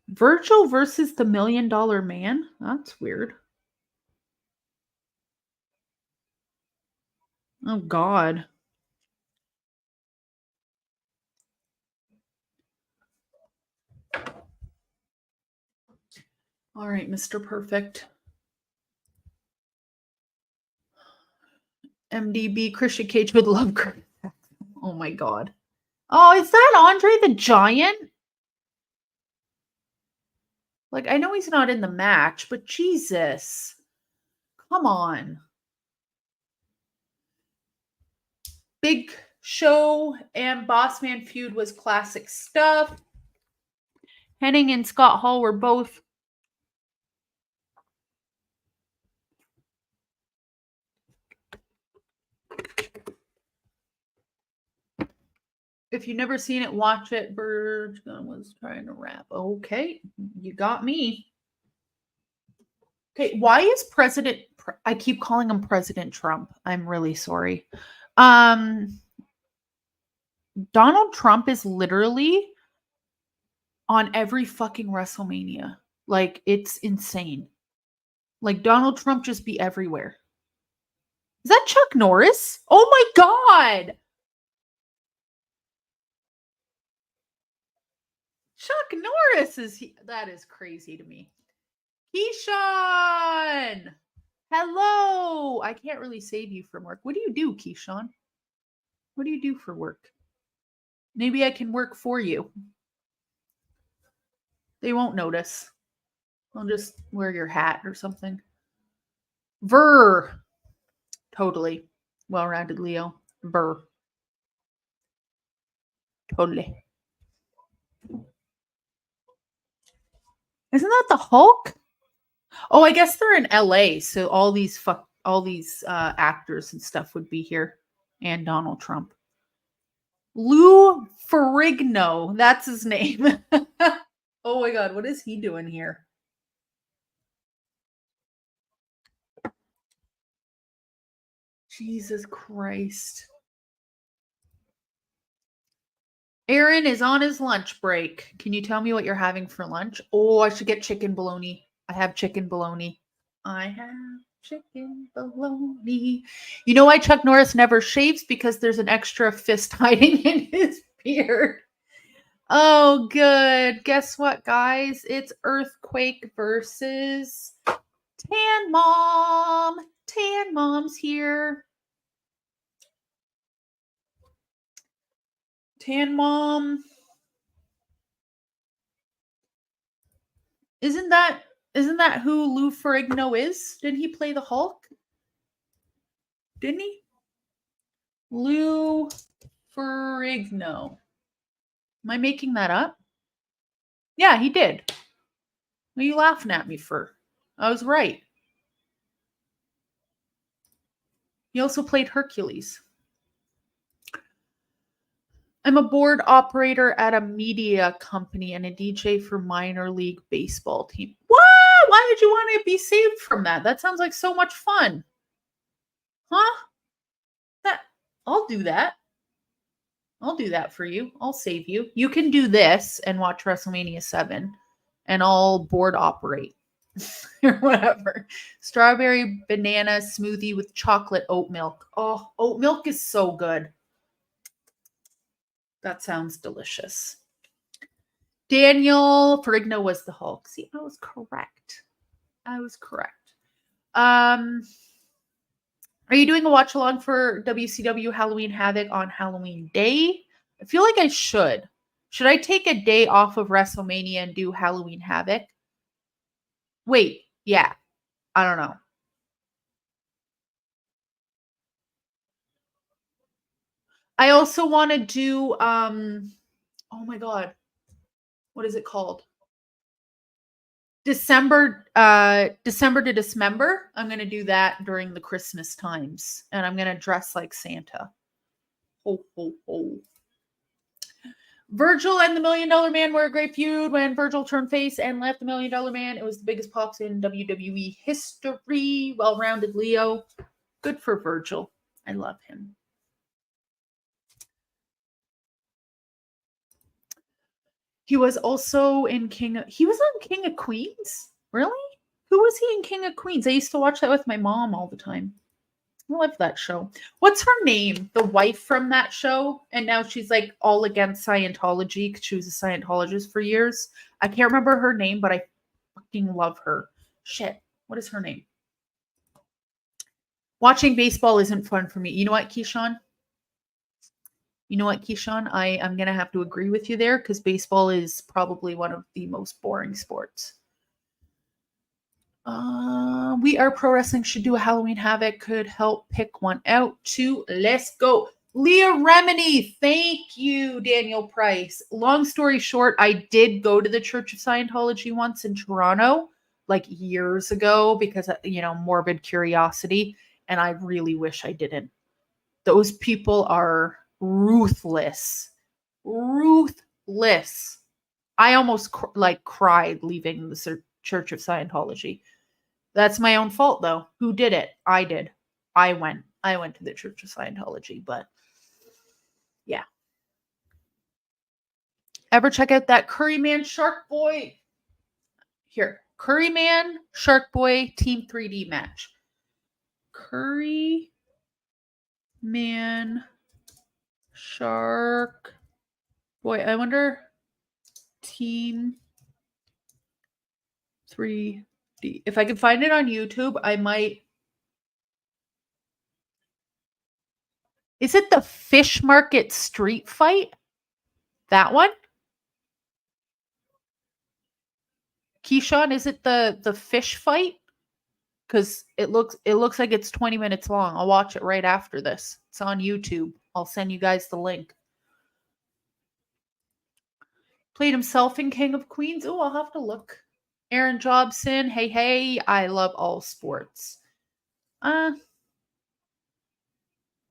Virgil versus the $1 Million Man? That's weird. Oh, God. All right, Mr. Perfect. MDB Christian Cage would love. Oh, my God. Oh, is that Andre the Giant? Like, I know he's not in the match, but Jesus. Come on. Big Show and Bossman feud was classic stuff. Hennig and Scott Hall were both if you've never seen it, watch it. Bird was trying to rap. Okay, you got me. Okay, why is I keep calling him President Trump. I'm really sorry. Donald Trump is literally on every fucking WrestleMania. Like, it's insane. Like, Donald Trump just be everywhere. Is that Chuck Norris? Oh my God. Chuck Norris that is crazy to me. Keyshawn. Hello. I can't really save you from work. What do you do, Keyshawn? What do you do for work? Maybe I can work for you. They won't notice. I'll just wear your hat or something. Ver. Totally. Well-rounded Leo. Ver. Totally. Isn't that the Hulk? Oh, I guess they're in LA, so all these actors and stuff would be here, and Donald Trump. Lou Ferrigno, that's his name. Oh my God, what is he doing here? Jesus Christ. Aaron is on his lunch break. Can you tell me what you're having for lunch? Oh, I should get chicken bologna. I have chicken bologna. I have chicken bologna. You know why Chuck Norris never shaves? Because there's an extra fist hiding in his beard. Oh, good. Guess what, guys? It's Earthquake versus Tan Mom. Tan Mom's here. Tan Mom. Isn't that who Lou Ferrigno is? Didn't he play the Hulk? Didn't he? Lou Ferrigno. Am I making that up? Yeah, he did. What are you laughing at me for? I was right. He also played Hercules. I'm a board operator at a media company and a DJ for minor league baseball team. What? Why would you want to be saved from that? That sounds like so much fun. Huh? I'll do that. I'll do that for you. I'll save you. You can do this and watch WrestleMania 7 and I'll board operate or whatever. Strawberry banana smoothie with chocolate oat milk. Oh, oat milk is so good. That sounds delicious. Daniel Ferrigno was the Hulk. See, I was correct. Are you doing a watch along for WCW Halloween Havoc on Halloween Day? I feel like I should. Should I take a day off of WrestleMania and do Halloween Havoc? Wait, yeah. I don't know. I also want to do oh my god. What is it called? December to Dismember. I'm going to do that during the Christmas times and I'm going to dress like Santa. Ho ho ho. Virgil and the Million Dollar Man were a great feud. When Virgil turned face and left the Million Dollar Man, it was the biggest pops in WWE history. Well-rounded Leo. Good for Virgil. I love him. He was also in he was on King of Queens? Really? Who was he in King of Queens? I used to watch that with my mom all the time. I love that show. What's her name? The wife from that show? And now she's like all against Scientology because she was a Scientologist for years. I can't remember her name, but I fucking love her. Shit. What is her name? Watching baseball isn't fun for me. You know what, Keyshawn? I'm going to have to agree with you there because baseball is probably one of the most boring sports. We Are Pro Wrestling should do a Halloween Havoc. Could help pick one out too. Let's go. Leah Remini. Thank you, Daniel Price. Long story short, I did go to the Church of Scientology once in Toronto, like years ago, because, morbid curiosity. And I really wish I didn't. Those people are ruthless. Ruthless. I almost cried leaving the Church of Scientology. That's my own fault, though. Who did it? I did. I went to the Church of Scientology, but yeah. Ever check out that Curry Man Shark Boy? Here, Curry Man Shark Boy Team 3D match. Curry Man Shark Boy. I wonder Team 3D. If I could find it on YouTube, I might. Is it the Fish Market Street Fight? That one? Keyshawn, is it the fish fight? Because it looks like it's 20 minutes long. I'll watch it right after this. It's on YouTube. I'll send you guys the link. Played himself in King of Queens. Oh, I'll have to look. Aaron Jobson. Hey. I love all sports. Do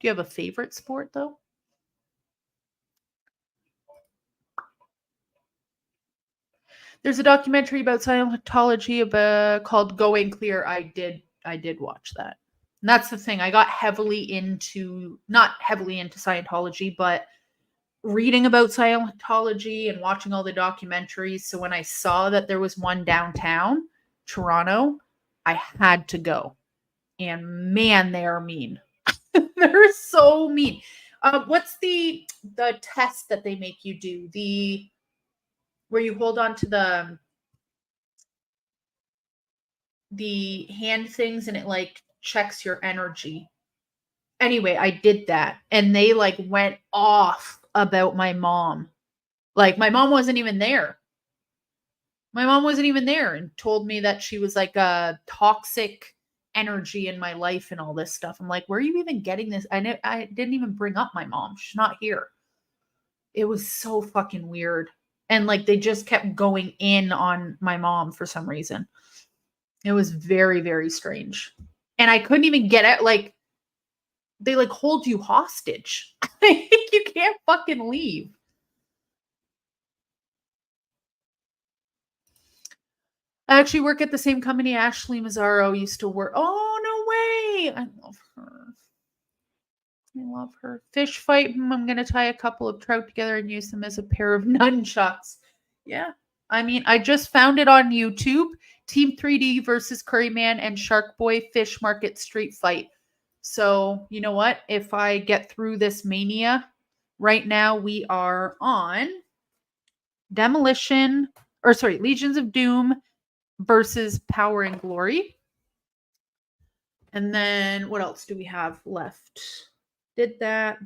you have a favorite sport though? There's a documentary about Scientology called Going Clear. I did watch that. And that's the thing. I got not heavily into Scientology, but reading about Scientology and watching all the documentaries. So when I saw that there was one downtown Toronto, I had to go. And man, they are mean. They're so mean. What's the test that they make you do? Where you hold on to the hand things and it like checks your energy. Anyway, I did that and they like went off about my mom. Like my mom wasn't even there. And told me that she was like a toxic energy in my life and all this stuff. I'm like, where are you even getting this? I didn't even bring up my mom. She's not here. It was so fucking weird. And like they just kept going in on my mom for some reason. It was very, very strange. And I couldn't even get out. Like, they like hold you hostage. You can't fucking leave. I actually work at the same company Ashley Mazzaro used to work. Oh, no way. I love her. Fish fight. I'm going to tie a couple of trout together and use them as a pair of nunchucks. Yeah. I mean, I just found it on YouTube. Team 3D versus Curry Man and Shark Boy Fish Market Street Fight. So, you know what? If I get through this mania, right now we are on Legions of Doom versus Power and Glory. And then what else do we have left? Did that.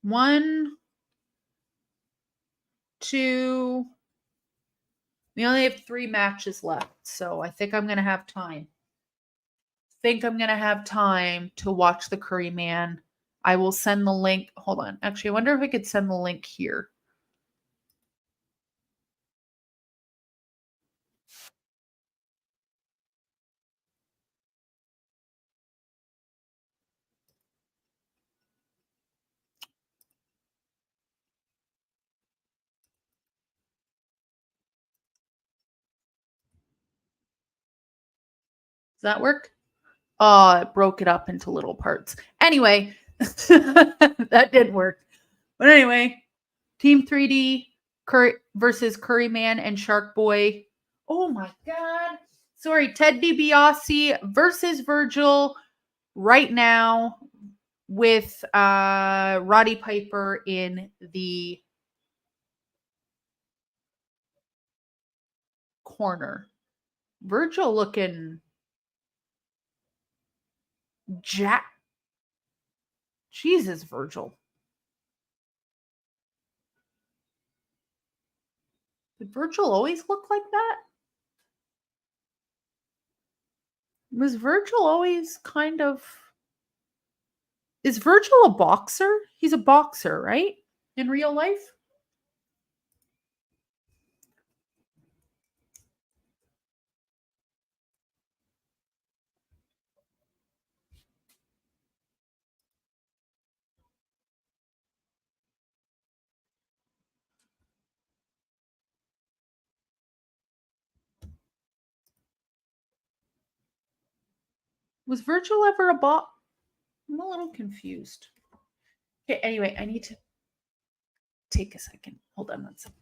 1, 2. We only have 3 matches left, so I think I'm gonna have time. To watch the Curry Man. I will send the link. Hold on. Actually, I wonder if I could send the link here. Does that work? Oh, it broke it up into little parts. Anyway, that didn't work. But anyway, Team 3D Curry versus Curry Man and Shark Boy. Oh my God. Sorry, Ted DiBiase versus Virgil right now with Roddy Piper in the corner. Virgil looking jack. Jesus, Virgil. Did Virgil always look like that? Was Virgil always kind of. Is Virgil a boxer? He's a boxer, right? In real life? Was Virgil ever a box? I'm a little confused. Okay, anyway, I need to take a second. Hold on one second.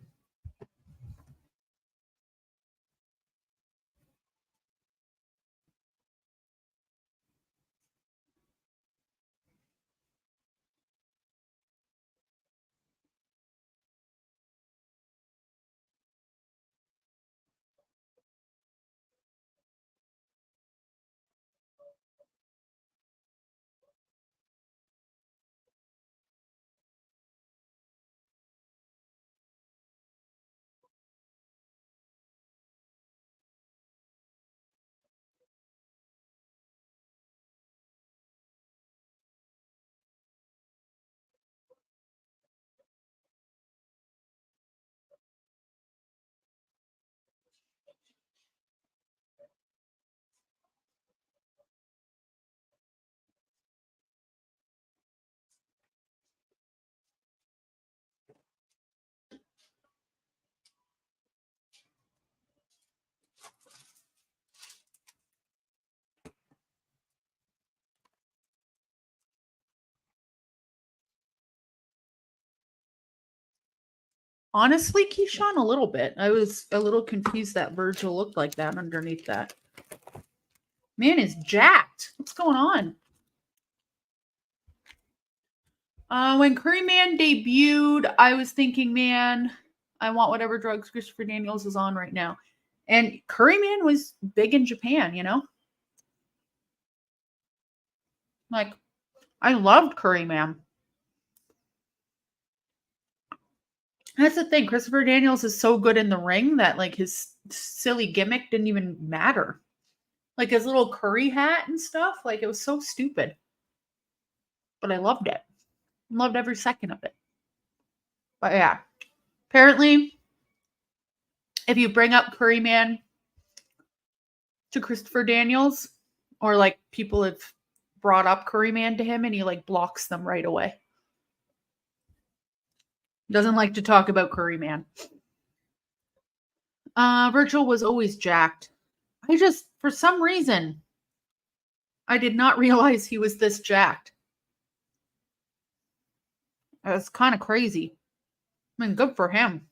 Honestly, Keyshawn, a little bit. I was a little confused that Virgil looked like that underneath that. Man is jacked. What's going on? When Curry Man debuted, I was thinking, man, I want whatever drugs Christopher Daniels is on right now. And Curry Man was big in Japan, you know? Like, I loved Curry Man. That's the thing. Christopher Daniels is so good in the ring that, like, his silly gimmick didn't even matter. Like, his little curry hat and stuff. Like, it was so stupid. But I loved it. Loved every second of it. But yeah. Apparently, if you bring up Curry Man to Christopher Daniels, or like people have brought up Curry Man to him and he like blocks them right away. Doesn't like to talk about Curry Man. Virgil was always jacked. I just, for some reason, I did not realize he was this jacked. That's kind of crazy. I mean, good for him.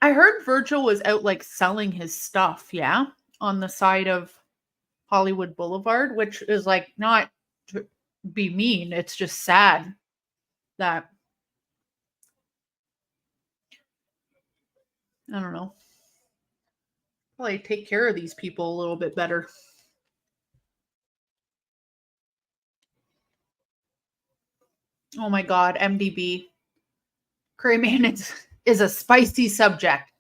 I heard Virgil was out like selling his stuff, yeah, on the side of Hollywood Boulevard, which is like not to be mean. It's just sad that, I don't know, probably take care of these people a little bit better. Oh my God, MDB. Curry Man is a spicy subject.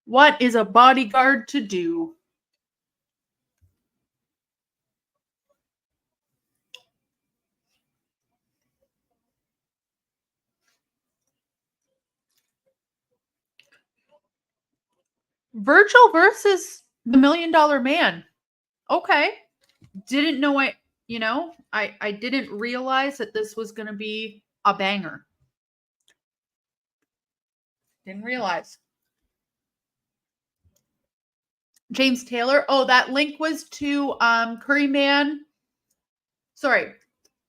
What is a bodyguard to do? Virgil versus the $1 Million Man. Okay. Didn't know I didn't realize that this was going to be a banger. Didn't realize. James Taylor. Oh, that link was to Curry Man. Sorry.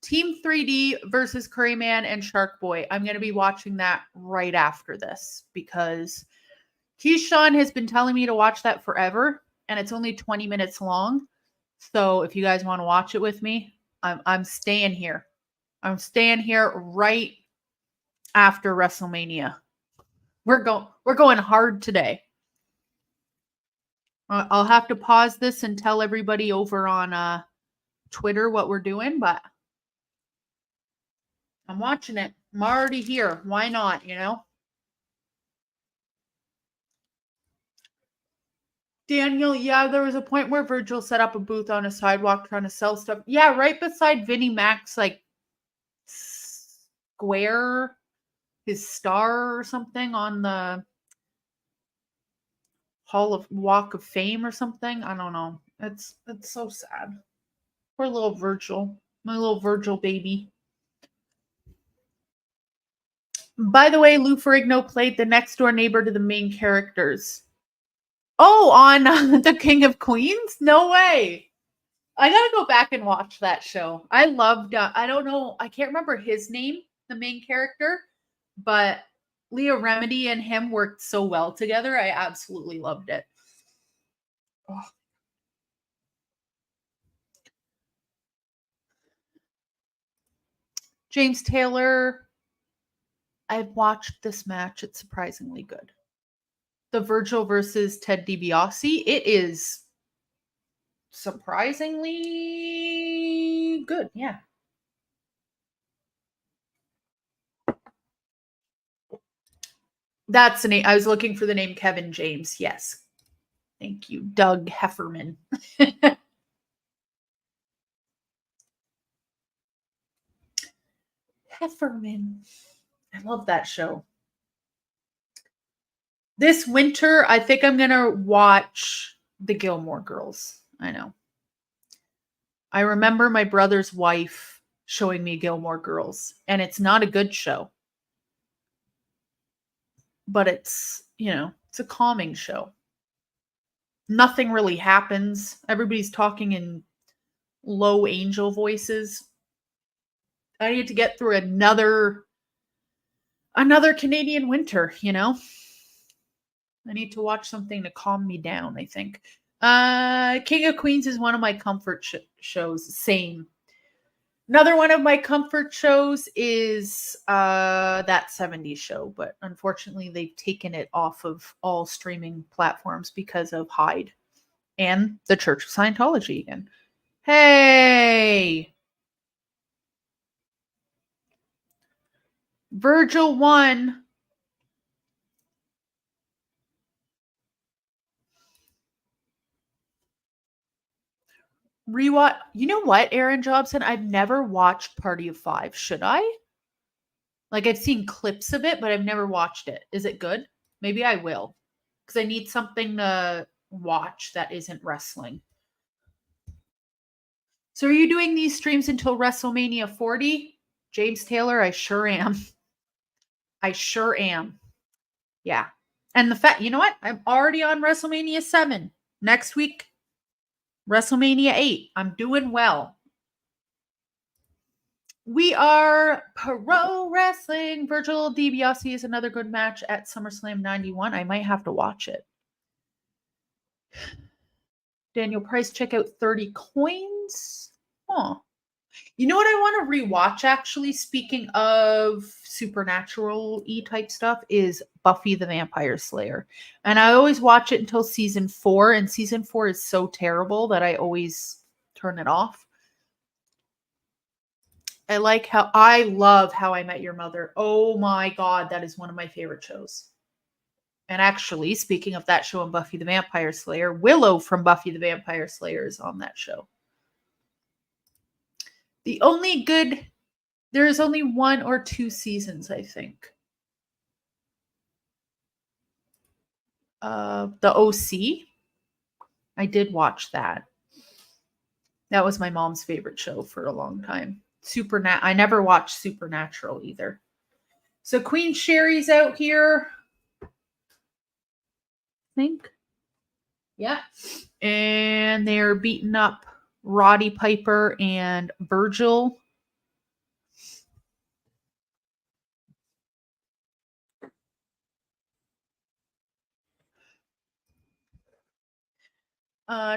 Team 3D versus Curry Man and Shark Boy. I'm going to be watching that right after this because Keyshawn has been telling me to watch that forever, and it's only 20 minutes long. So if you guys want to watch it with me, I'm staying here. I'm staying here right after WrestleMania. We're going hard today. I'll have to pause this and tell everybody over on Twitter what we're doing, but I'm watching it. I'm already here. Why not, Daniel, yeah, there was a point where Virgil set up a booth on a sidewalk trying to sell stuff. Yeah, right beside Vinnie Mac's square, his star or something on the Walk of Fame or something. I don't know. It's so sad. Poor little Virgil. My little Virgil baby. By the way, Lou Ferrigno played the next door neighbor to the main characters. Oh, on The King of Queens? No way. I gotta go back and watch that show. I loved, I don't know, I can't remember his name, the main character, but Leah Remedy and him worked so well together. I absolutely loved it. Oh. James Taylor, I've watched this match. It's surprisingly good. The Virgil versus Ted DiBiase, it is surprisingly good. Yeah. That's the name. I was looking for the name Kevin James. Yes. Thank you. Doug Hefferman. Hefferman. I love that show. This winter, I think I'm going to watch The Gilmore Girls. I know. I remember my brother's wife showing me Gilmore Girls, and it's not a good show. But it's, it's a calming show. Nothing really happens. Everybody's talking in low angel voices. I need to get through another Canadian winter, I need to watch something to calm me down, I think. King of Queens is one of my comfort shows. Same. Another one of my comfort shows is that 70s show, but unfortunately they've taken it off of all streaming platforms because of Hyde and the Church of Scientology again. Hey! Virgil won. Rewatch. You know what, Aaron Jobson? I've never watched Party of Five. Should I? I've seen clips of it, but I've never watched it. Is it good? Maybe I will. Because I need something to watch that isn't wrestling. So are you doing these streams until WrestleMania 40? James Taylor, I sure am. I sure am. Yeah. And the fact, you know what? I'm already on WrestleMania 7. Next week, WrestleMania 8. I'm doing well. We are pro wrestling. Virgil DiBiase is another good match at SummerSlam 91. I might have to watch it. Daniel Price, check out 30 coins. Oh. You know what I want to rewatch actually, speaking of supernatural-y type stuff, is Buffy the Vampire Slayer. And I always watch it until season 4, and season 4 is so terrible that I always turn it off. I love How I Met Your Mother. Oh my god, that is one of my favorite shows. And actually, speaking of that show and Buffy the Vampire Slayer, Willow from Buffy the Vampire Slayer is on that show. There is only 1 or 2 seasons, I think. The OC. I did watch that. That was my mom's favorite show for a long time. I never watched Supernatural either. So Queen Sherry's out here. I think. Yeah. And they're beating up Roddy Piper and Virgil.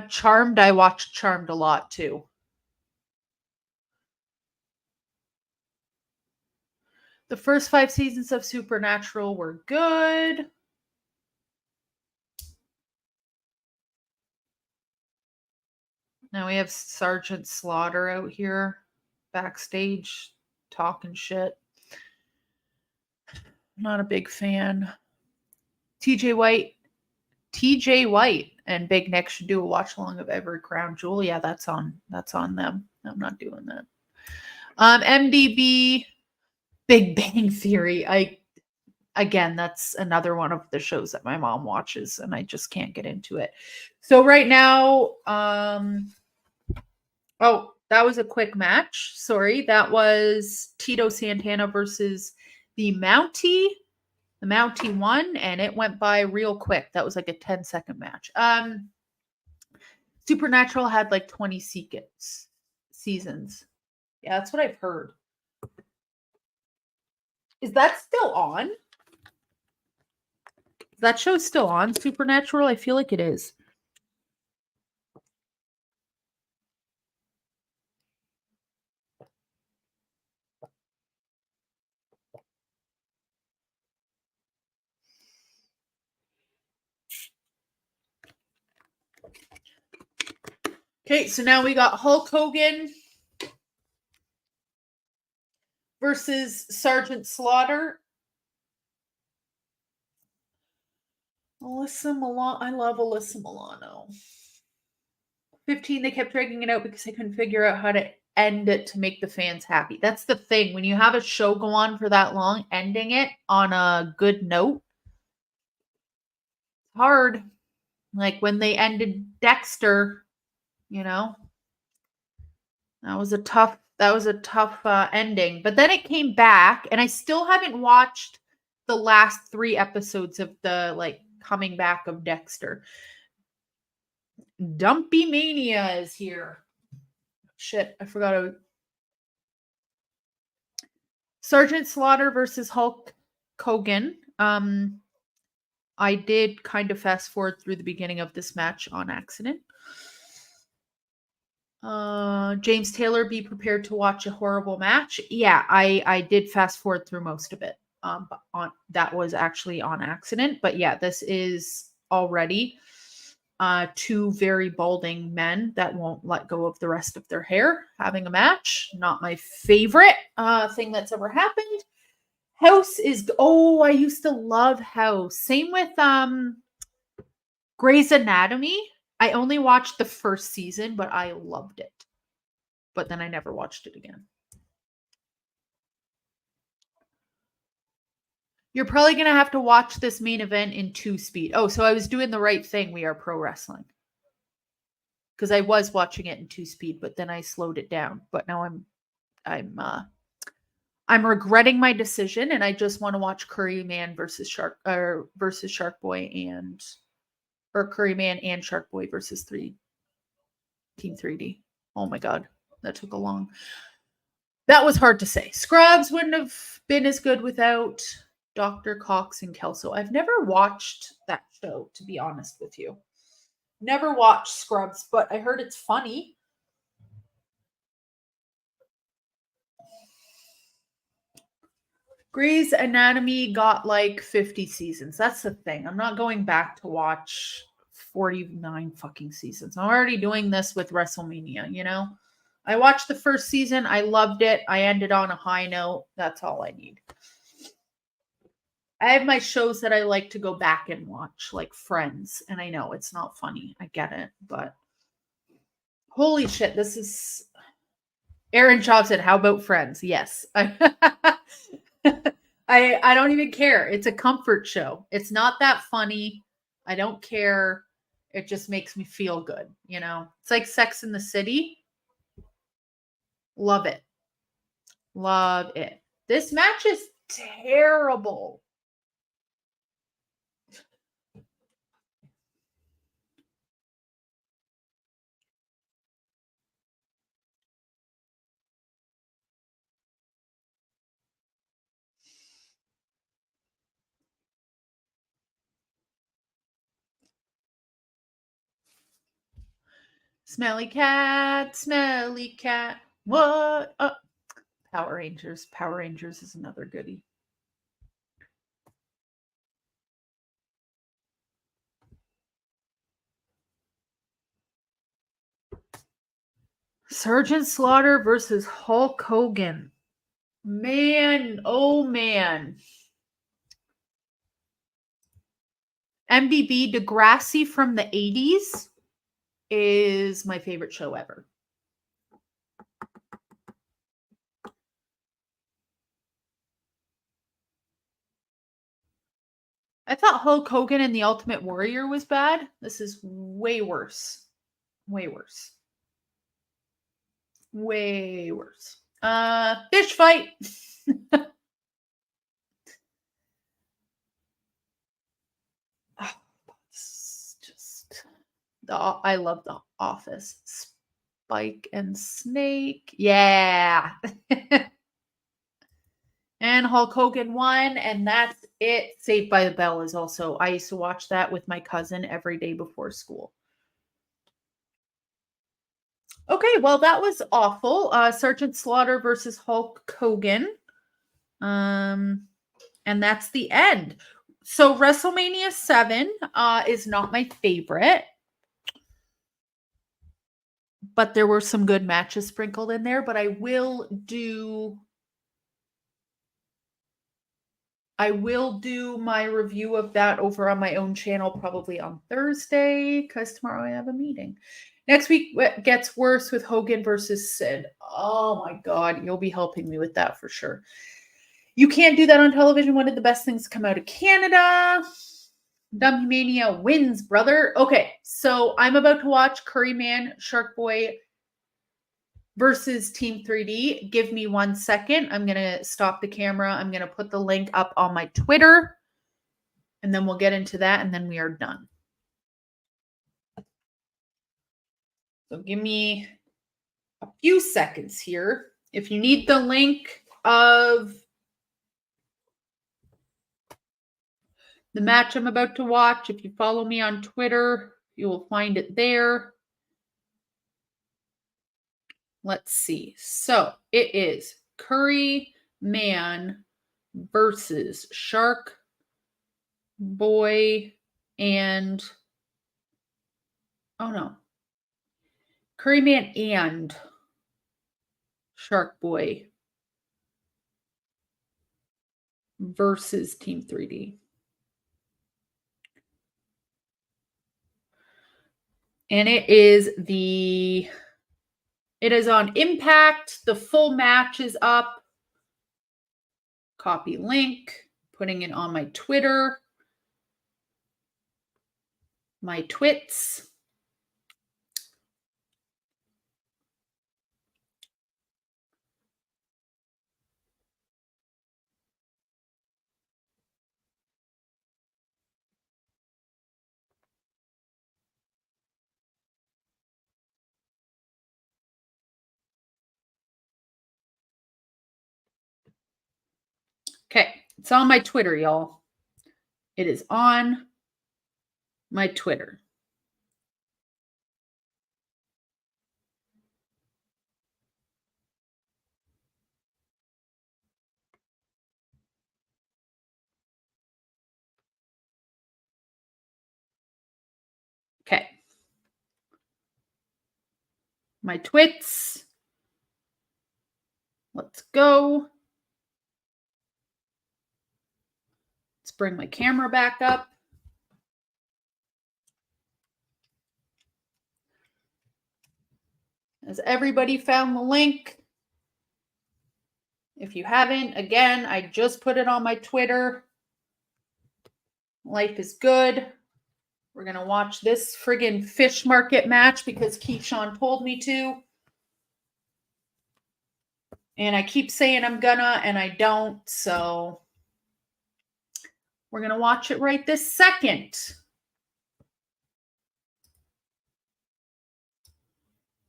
Charmed, I watched Charmed a lot too. The first 5 seasons of Supernatural were good. Now we have Sergeant Slaughter out here backstage talking shit. Not a big fan. TJ White and Big Nick should do a watch along of every Crown Jewel. Yeah, that's on them. I'm not doing that. MDB, Big Bang Theory. Again, that's another one of the shows that my mom watches, and I just can't get into it. So right now, oh, that was a quick match. Sorry, that was Tito Santana versus the Mountie. The Mountie won, and it went by real quick. That was like a 10-second match. Supernatural had like 20 seasons. Yeah, that's what I've heard. Is that still on? That show's still on, Supernatural? I feel like it is. Okay, so now we got Hulk Hogan versus Sergeant Slaughter. Alyssa Milano. I love Alyssa Milano. 15, they kept dragging it out because they couldn't figure out how to end it to make the fans happy. That's the thing. When you have a show go on for that long, ending it on a good note, hard. Like when they ended Dexter, that was a tough ending. But then it came back, and I still haven't watched the last 3 episodes of the coming back of Dexter. Dumpy Mania is here. Shit, I forgot. Sergeant Slaughter versus Hulk Hogan. I did kind of fast forward through the beginning of this match on accident. James Taylor, be prepared to watch a horrible match. Yeah, I did fast forward through most of it. That was actually on accident, but yeah, this is already 2 very balding men that won't let go of the rest of their hair having a match. Not my favorite thing that's ever happened. House is I used to love House. Same with Grey's Anatomy. I only watched the first season, but I loved it. But then I never watched it again. You're probably going to have to watch this main event in 2 speed. Oh, so I was doing the right thing. We Are Pro Wrestling. Because I was watching it in 2 speed, but then I slowed it down. But now I'm regretting my decision, and I just want to watch Curry Man versus Shark Boy or Curry Man and Shark Boy versus Team 3D. Oh my god, that took a long. That was hard to say. Scrubs wouldn't have been as good without Dr. Cox and Kelso. I've never watched that show, to be honest with you. Never watched Scrubs, but I heard it's funny. Grey's Anatomy got like 50 seasons. That's the thing. I'm not going back to watch 49 fucking seasons. I'm already doing this with WrestleMania, you know? I watched the first season. I loved it. I ended on a high note. That's all I need. I have my shows that I like to go back and watch, like Friends. And I know it's not funny. I get it. But holy shit, this is. Aaron Chop said, "How about Friends?" Yes. I don't even care. It's a comfort show. It's not that funny. I don't care. It just makes me feel good, you know. It's like Sex in the City. Love it. Love it. This match is terrible. Smelly cat, smelly cat. What? Power Rangers. Power Rangers is another goodie. Sergeant Slaughter versus Hulk Hogan. Man, oh man. MBB Degrassi from the 80s is my favorite show ever. I thought Hulk Hogan and the Ultimate Warrior was bad. This is way worse. Way worse. Way worse. Fish fight. Oh, it's just I love The Office. Spike and Snake. Yeah. And Hulk Hogan won, and that's it. Saved by the Bell is also. I used to watch that with my cousin every day before school. Okay, well, that was awful. Sergeant Slaughter versus Hulk Hogan. And that's the end. So WrestleMania 7 is not my favorite, but there were some good matches sprinkled in there. But I will do my review of that over on my own channel probably on Thursday because tomorrow I have a meeting. Next week gets worse with Hogan versus Sid. Oh my God, you'll be helping me with that for sure. You can't do that on television. One of the best things to come out of Canada. Dummy Mania wins, brother. Okay, so I'm about to watch Curryman Shark Boy versus Team 3D. Give me 1 second. I'm going to stop the camera. I'm going to put the link up on my Twitter, and then we'll get into that, and then we are done. So give me a few seconds here. If you need the link of the match I'm about to watch, if you follow me on Twitter, you will find it there. Let's see. So it is Curry Man versus Shark Boy and Curry Man and Shark Boy versus Team 3D. And it is on Impact. The full match is up. Copy link, putting it on my Twitter, my twits. Okay, it's on my Twitter, y'all. It is on my Twitter. my twits. Let's go. Let's bring my camera back up. Has everybody found the link? If you haven't, again, I just put it on my Twitter. Life is good. We're going to watch this friggin' fish market match because Keyshawn told me to. And I keep saying I'm gonna, and I don't. So we're going to watch it right this second.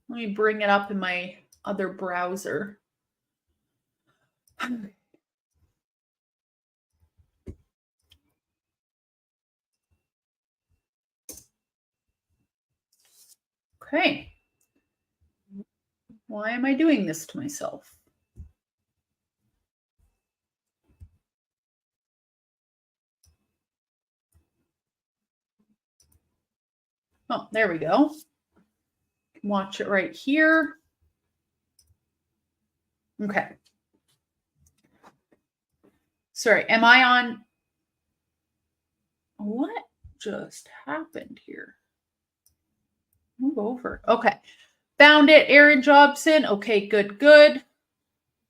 Let me bring it up in my other browser. Okay. Why am I doing this to myself? Oh, there we go. Watch it right here. Okay. Sorry, am I on? What just happened here? Move over. Okay. Found it, Aaron Jobson. Okay, good.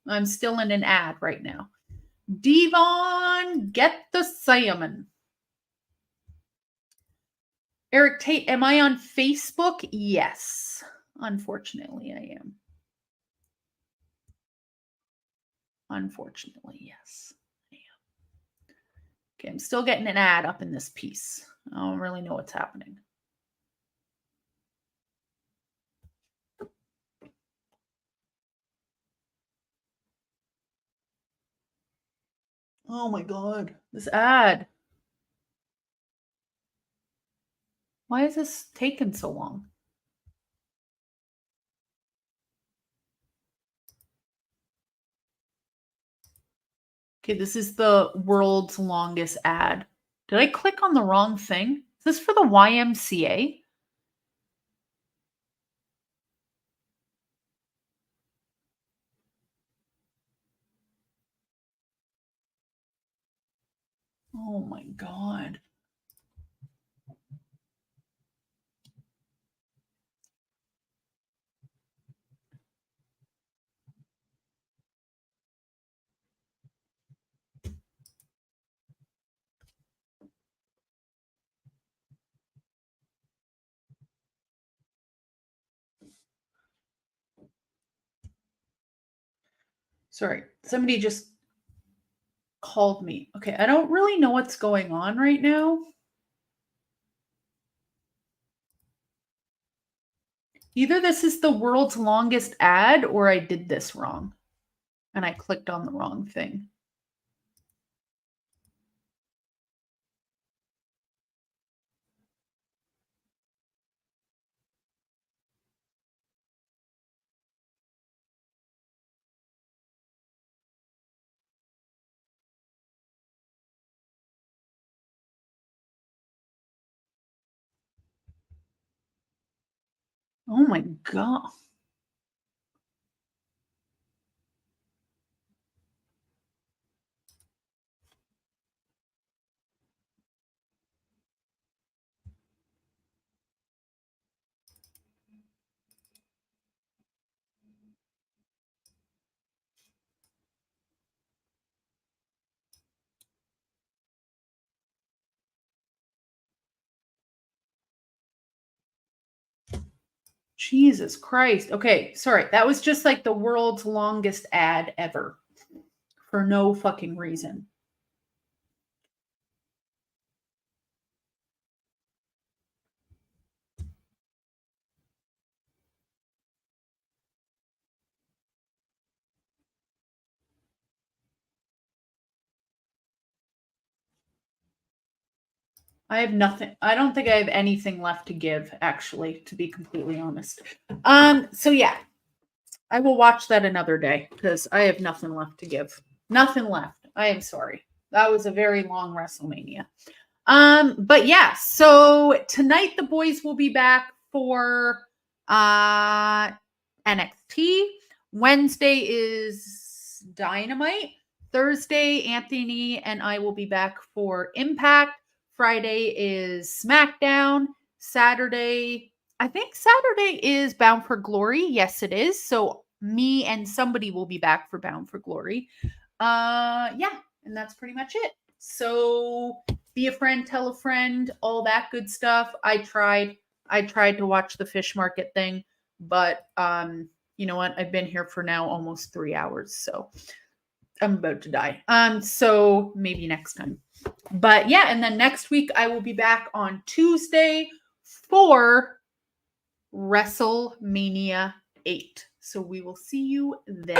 I'm still in an ad right now. Devon, get the salmon. Eric Tate, am I on Facebook? Yes. Unfortunately, I am. Unfortunately, yes, I am. Okay, I'm still getting an ad up in this piece. I don't really know what's happening. Oh my God, this ad. Why is this taking so long? Okay, this is the world's longest ad. Did I click on the wrong thing? Is this for the YMCA? Oh my God. Sorry, somebody just called me. Okay, I don't really know what's going on right now. Either this is the world's longest ad or I did this wrong and I clicked on the wrong thing. Oh my God. Jesus Christ. Okay, sorry. That was just like the world's longest ad ever for no fucking reason. I have nothing. I don't think I have anything left to give, actually, to be completely honest. So yeah, I will watch that another day because I have nothing left to give. Nothing left. I am sorry. That was a very long WrestleMania. But yeah, so tonight the boys will be back for NXT. Wednesday is Dynamite. Thursday, Anthony and I will be back for Impact. Friday is SmackDown. Saturday, I think Saturday is Bound for Glory. Yes, it is. So me and somebody will be back for Bound for Glory. Yeah, and that's pretty much it. So be a friend, tell a friend, all that good stuff. I tried to watch the fish market thing, but you know what? I've been here for now almost 3 hours, so I'm about to die. So maybe next time. But yeah, and then next week I will be back on Tuesday for WrestleMania 8. So we will see you then.